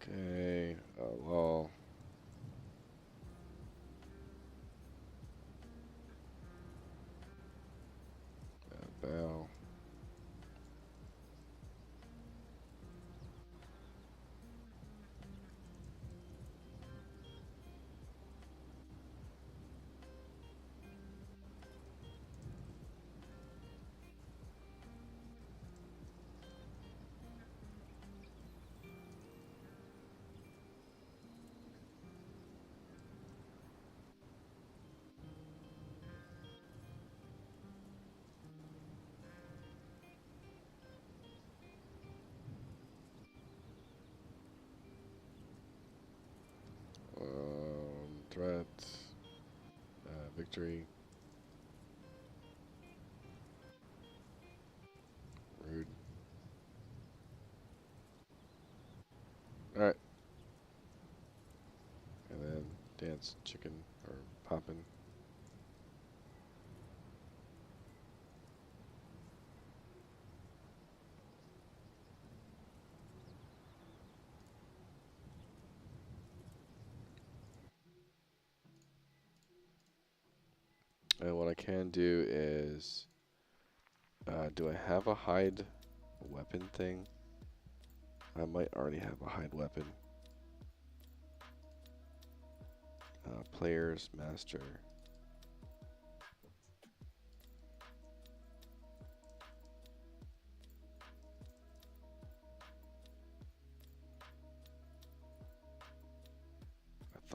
Okay, lol. Bow. Threat. Victory. Rude. Alright. And then dance chicken or poppin'. And what I can do is, do I have a hide weapon thing? I might already have a hide weapon. Players, master.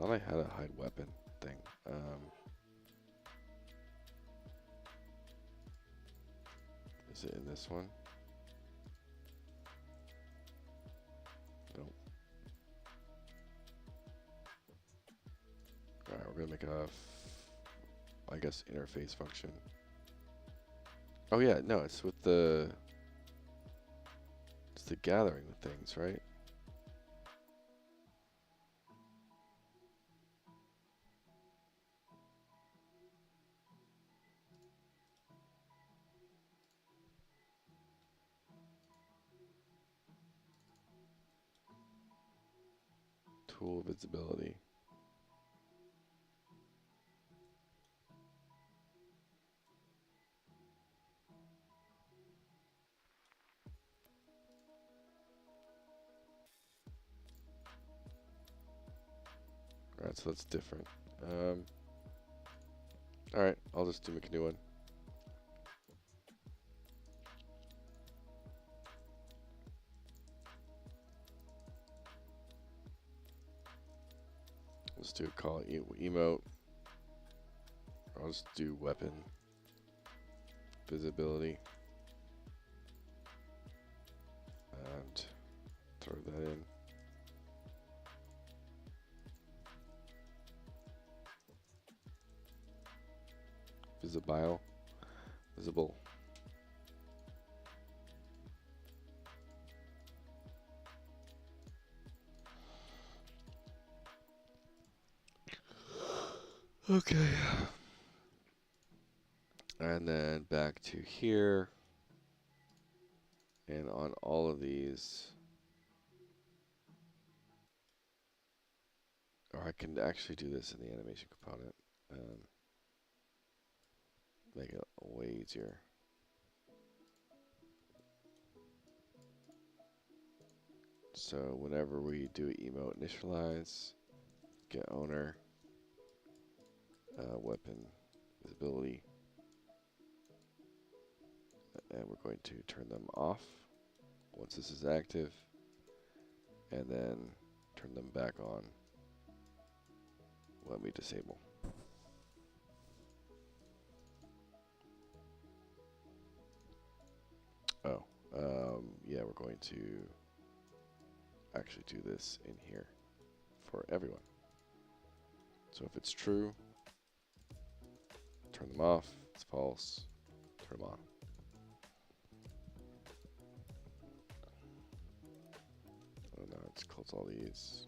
thought I had a hide weapon thing. Is it in this one? Nope. Alright, we're gonna make a, I guess, interface function. Oh yeah, no, it's with the, it's the gathering of things, right? Tool visibility. Alright, so that's different. Alright, I'll just make a new one. Let's do call it emote. I'll just do weapon visibility and throw that in. Visible. Okay. And then back to here. And on all of these, or I can actually do this in the animation component. Make it way easier. So whenever we do emote initialize, get owner, weapon visibility, and we're going to turn them off once this is active, and then turn them back on when we disable. Oh, yeah, we're going to actually do this in here for everyone. So if it's true, turn them off. If it's false, turn them on. Oh no, let's close all these.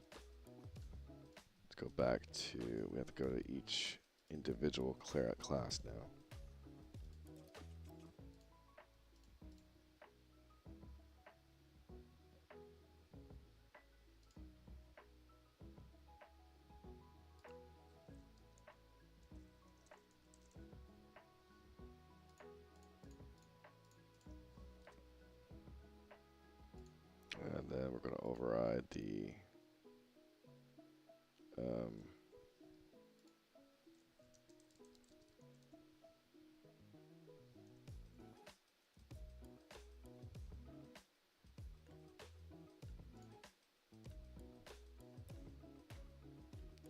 Let's go back to, we have to go to each individual class now. And then we're going to override the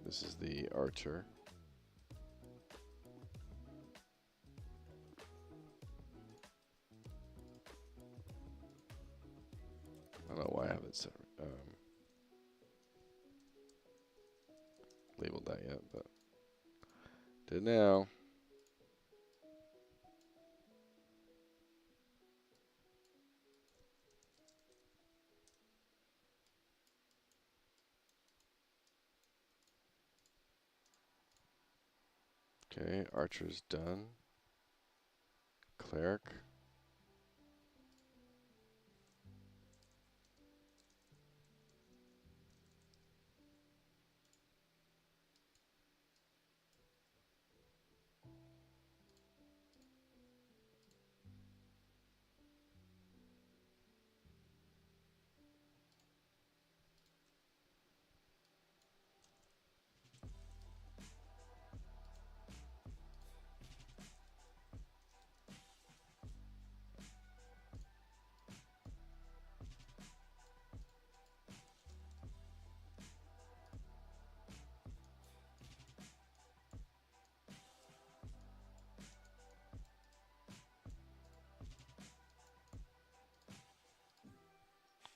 this is the archer. I don't know why I haven't set, labeled that yet, but did now. Okay, archer's done. Cleric.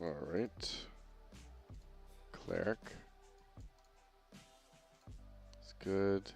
All right. Cleric. It's good.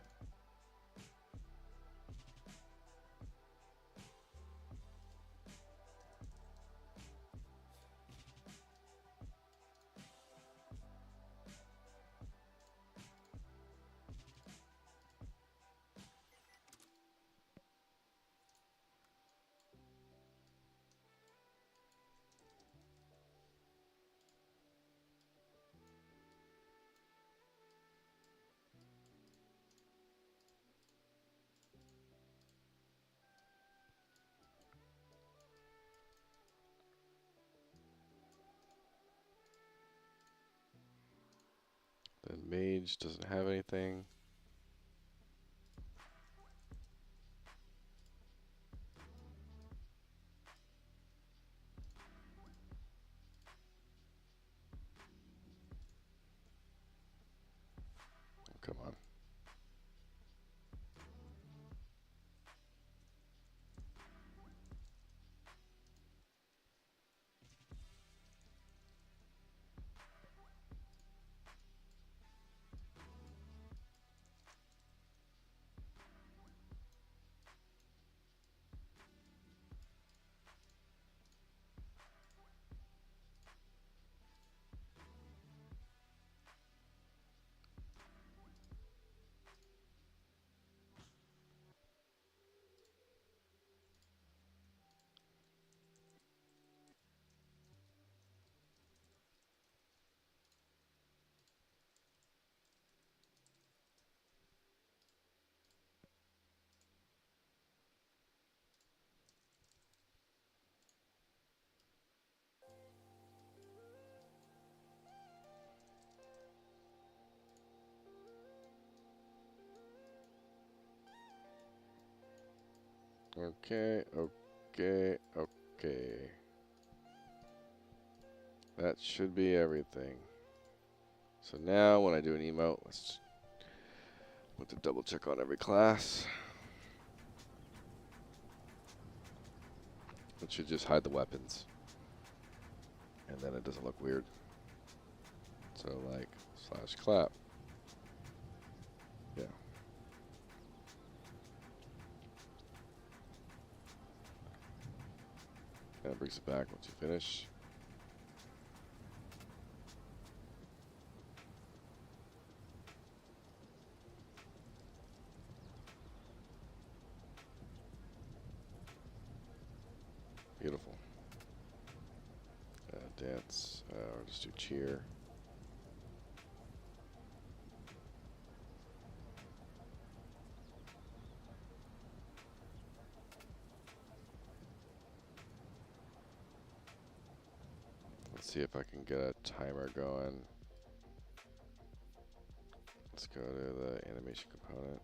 Then mage doesn't have anything. Oh, come on. Okay, okay, okay. That should be everything. So now when I do an emote, let's put the double check on every class. It should just hide the weapons. And then it doesn't look weird. So like /clap. Yeah. That brings it back once you finish. Beautiful. Dance, or just do cheer. Let's see if I can get a timer going. Let's go to the animation component.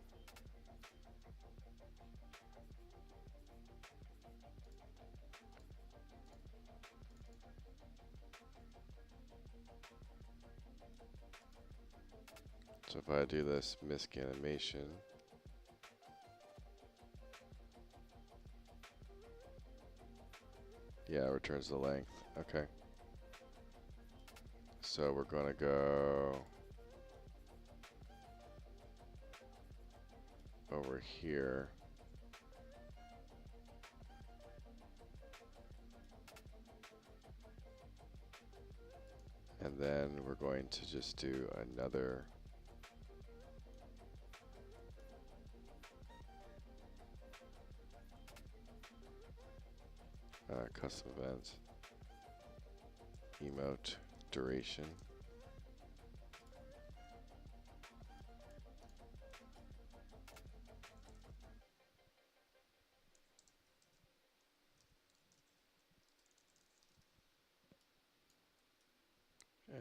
So if I do this misc animation, yeah, it returns the length. Okay. So we're gonna go over here. And then we're going to just do another custom event, emote duration.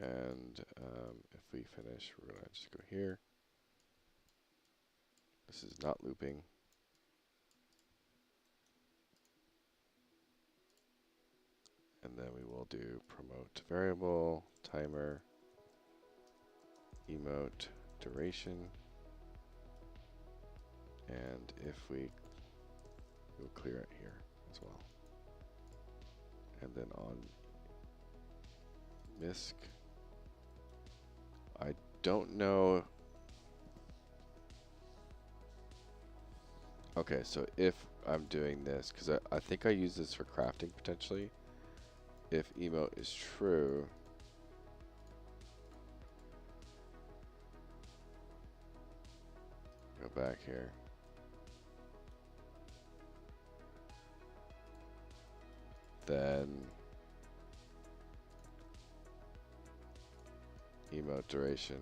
And if we finish, we're going to just go here. This is not looping. And then we will do promote variable, timer, emote duration. And if we'll clear it here as well. And then on misc. I don't know. Okay, so if I'm doing this, because I think I use this for crafting potentially. If emote is true, go back here. Then emote duration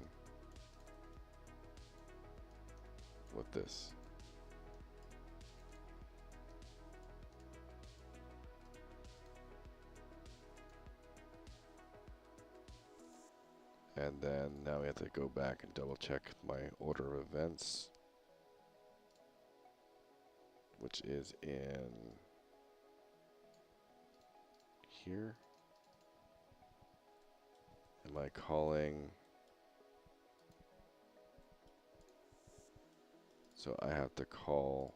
with this. And then now we have to go back and double check my order of events, which is in here. Am I calling? So I have to call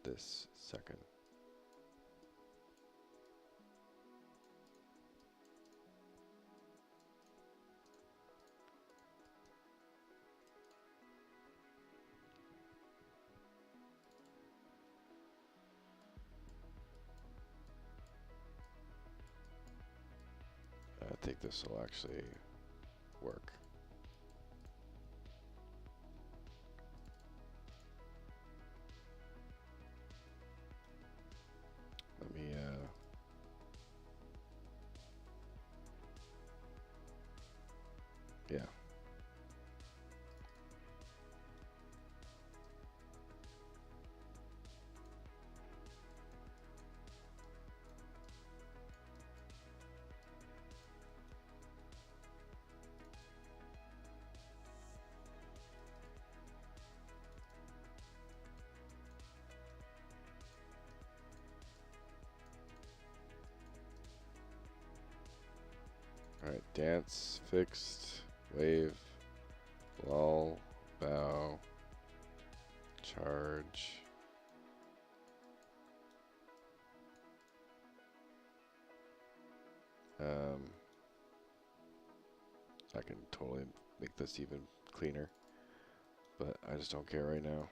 this second. I think this will actually work. Let me, yeah. Alright, dance, fixed, wave, lull, bow, charge. I can totally make this even cleaner, but I just don't care right now.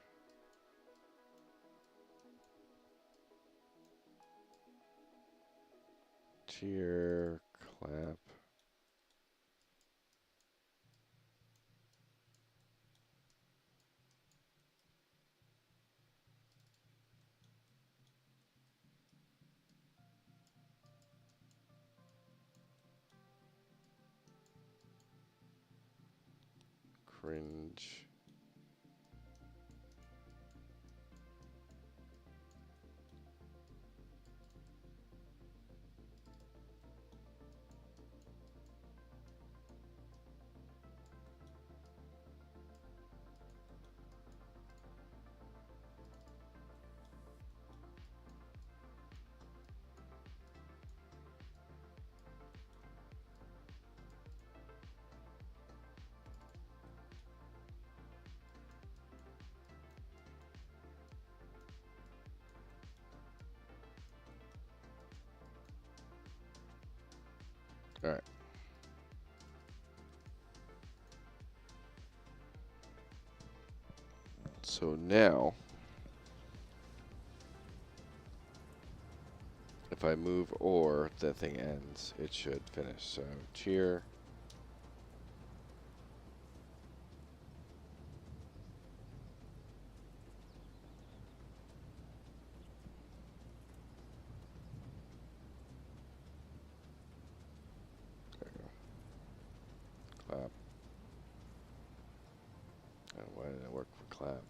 Cheer, clap. Cringe. All right. So now, if I move or the thing ends, it should finish. So cheer. There we go. Clap. Oh, why did it work for clap?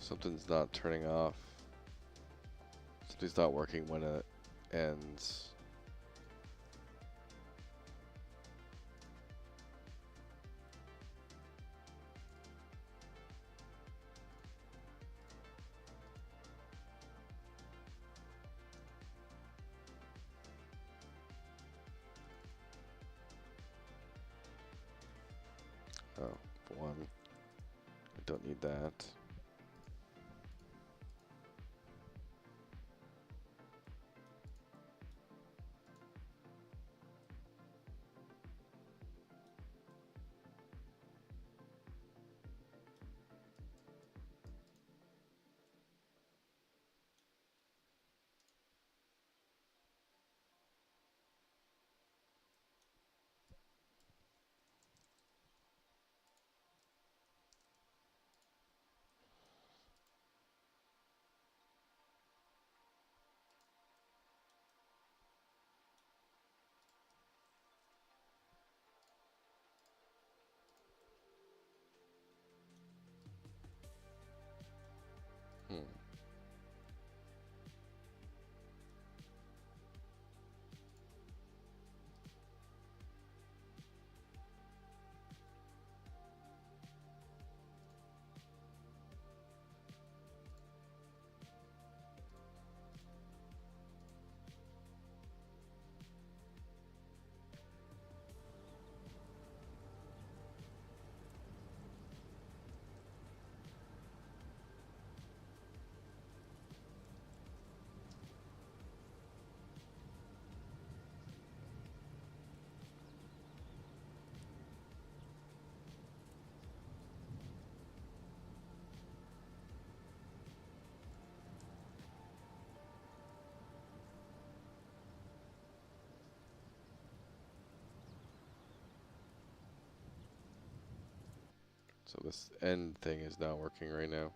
Something's not turning off. Something's not working when it ends. Oh, one. I don't need that. Hmm. So this end thing is not working right now.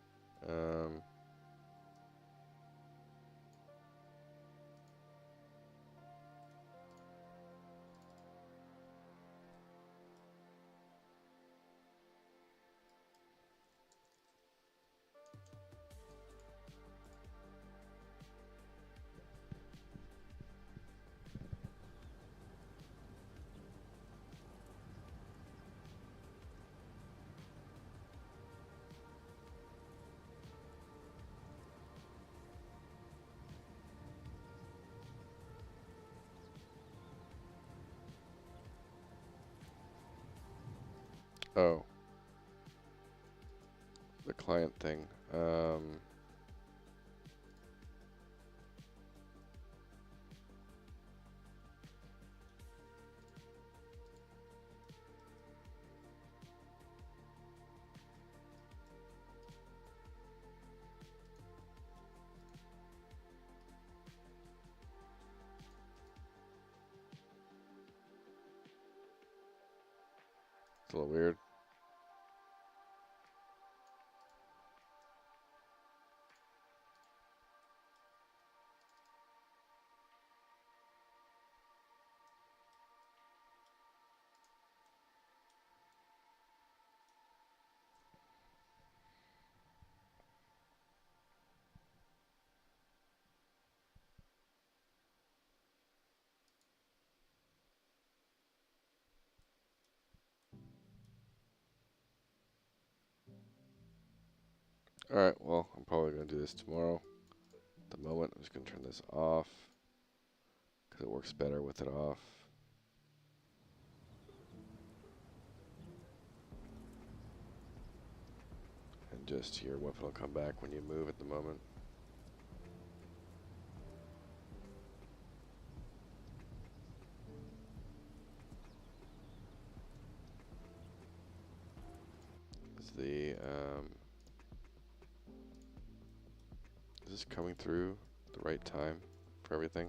Oh, the client thing. It's a little weird. Alright, well, I'm probably going to do this tomorrow. At the moment, I'm just going to turn this off, because it works better with it off. And just your weapon will come back when you move at the moment. Is this coming through the right time for everything?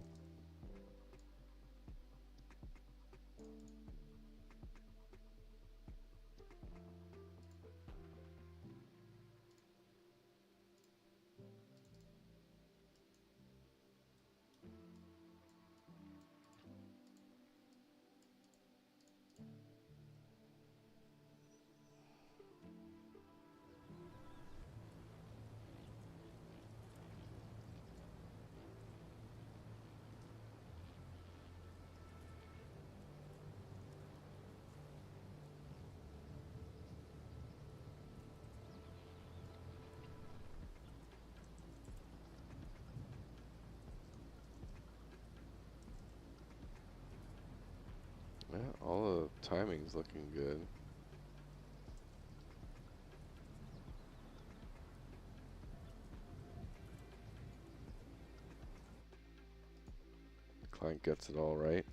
Yeah, all the timing's looking good. The client gets it all right.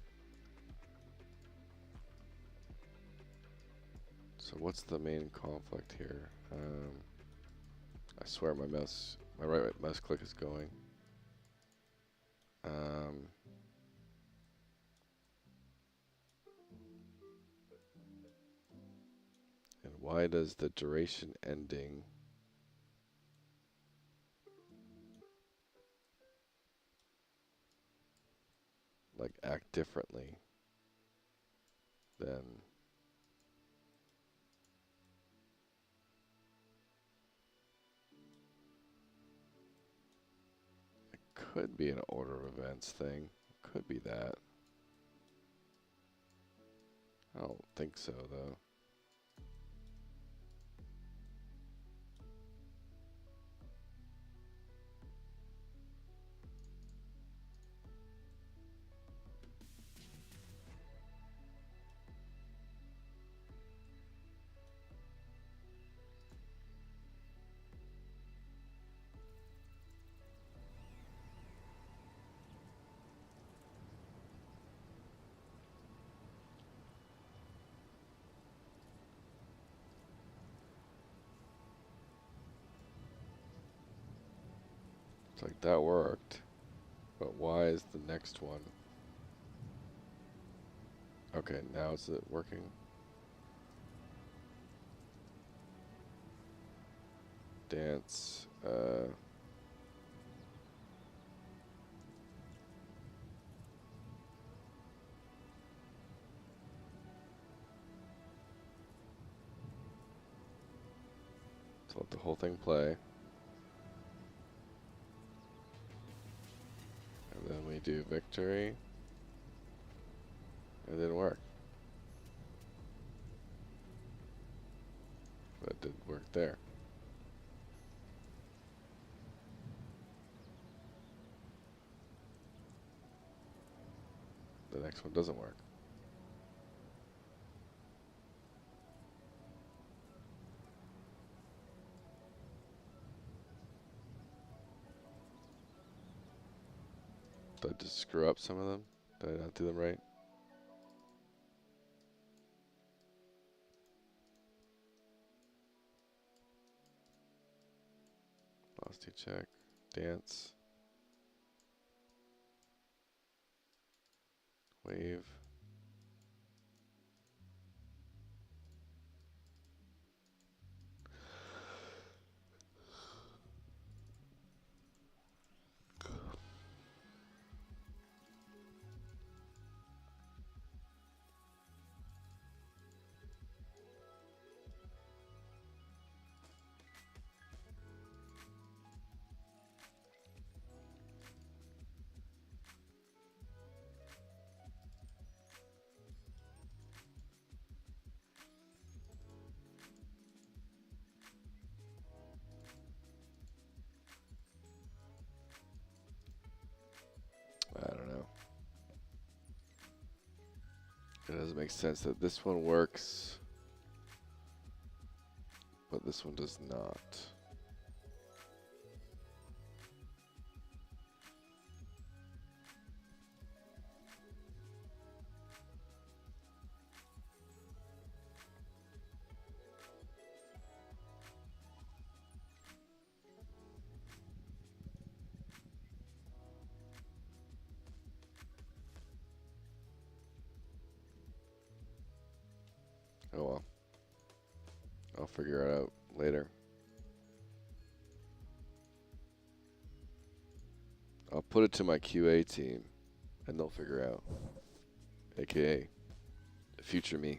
So what's the main conflict here? I swear my right mouse click is going. And why does the duration ending like act differently than could be an order of events thing. Could be that. I don't think so though. It's like that worked. But why is the next one? Okay, now is it working? Dance. To let the whole thing play. And then we do victory. It didn't work. But it did work there. The next one doesn't work. Did I just screw up some of them? Did I not do them right? Velocity check. Dance. Wave. I don't know. It doesn't make sense that this one works, but this one does not. Oh well. I'll figure it out later. I'll put it to my QA team, and they'll figure out. AKA, future me.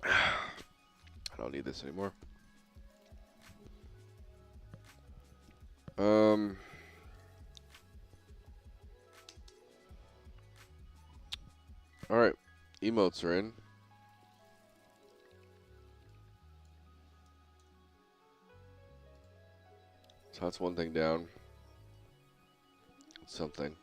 I don't need this anymore. Alright, emotes are in. So that's one thing down. Something.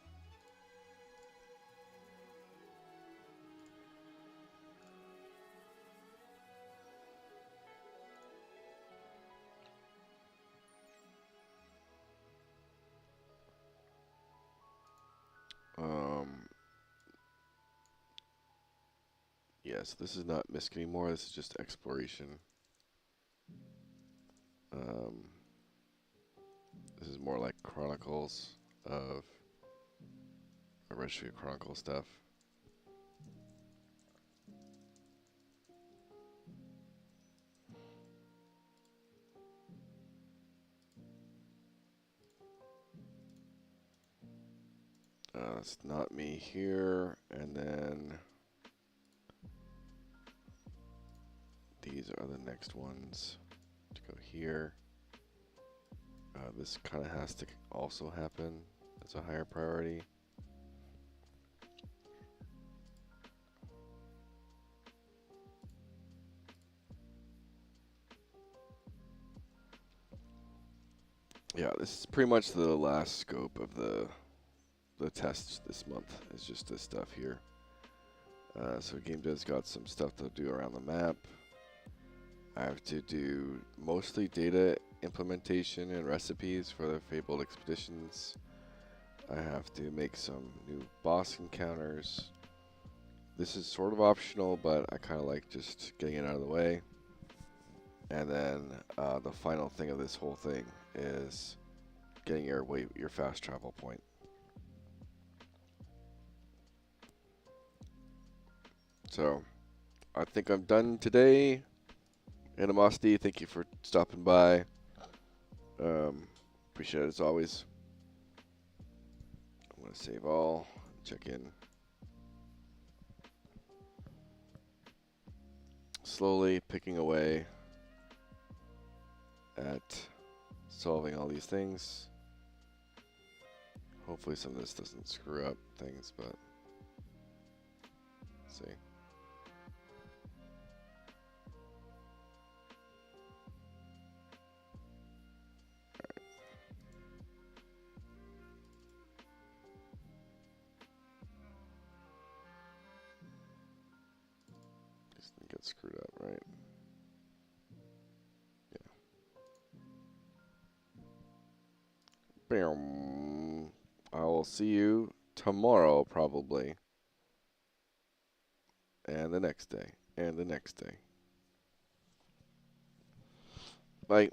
Yes, this is not MISC anymore. This is just exploration. This is more like Chronicles of a Registry of Chronicle stuff. It's not me here, and then these are the next ones to go here. This kind of has to also happen as a higher priority. Yeah, this is pretty much the last scope of the tests this month. Is just this stuff here. So gameDEV's got some stuff to do around the map. I have to do mostly data implementation and recipes for the Fabled Expeditions. I have to make some new boss encounters. This is sort of optional, but I kind of like just getting it out of the way. And then the final thing of this whole thing is getting your fast travel point. So I think I'm done today. Animosity, thank you for stopping by. Appreciate it as always. I'm going to save all, check in. Slowly picking away at solving all these things. Hopefully some of this doesn't screw up things, but let's see. Get screwed up, right? Yeah. Bam. I will see you tomorrow, probably. And the next day. And the next day. Bye.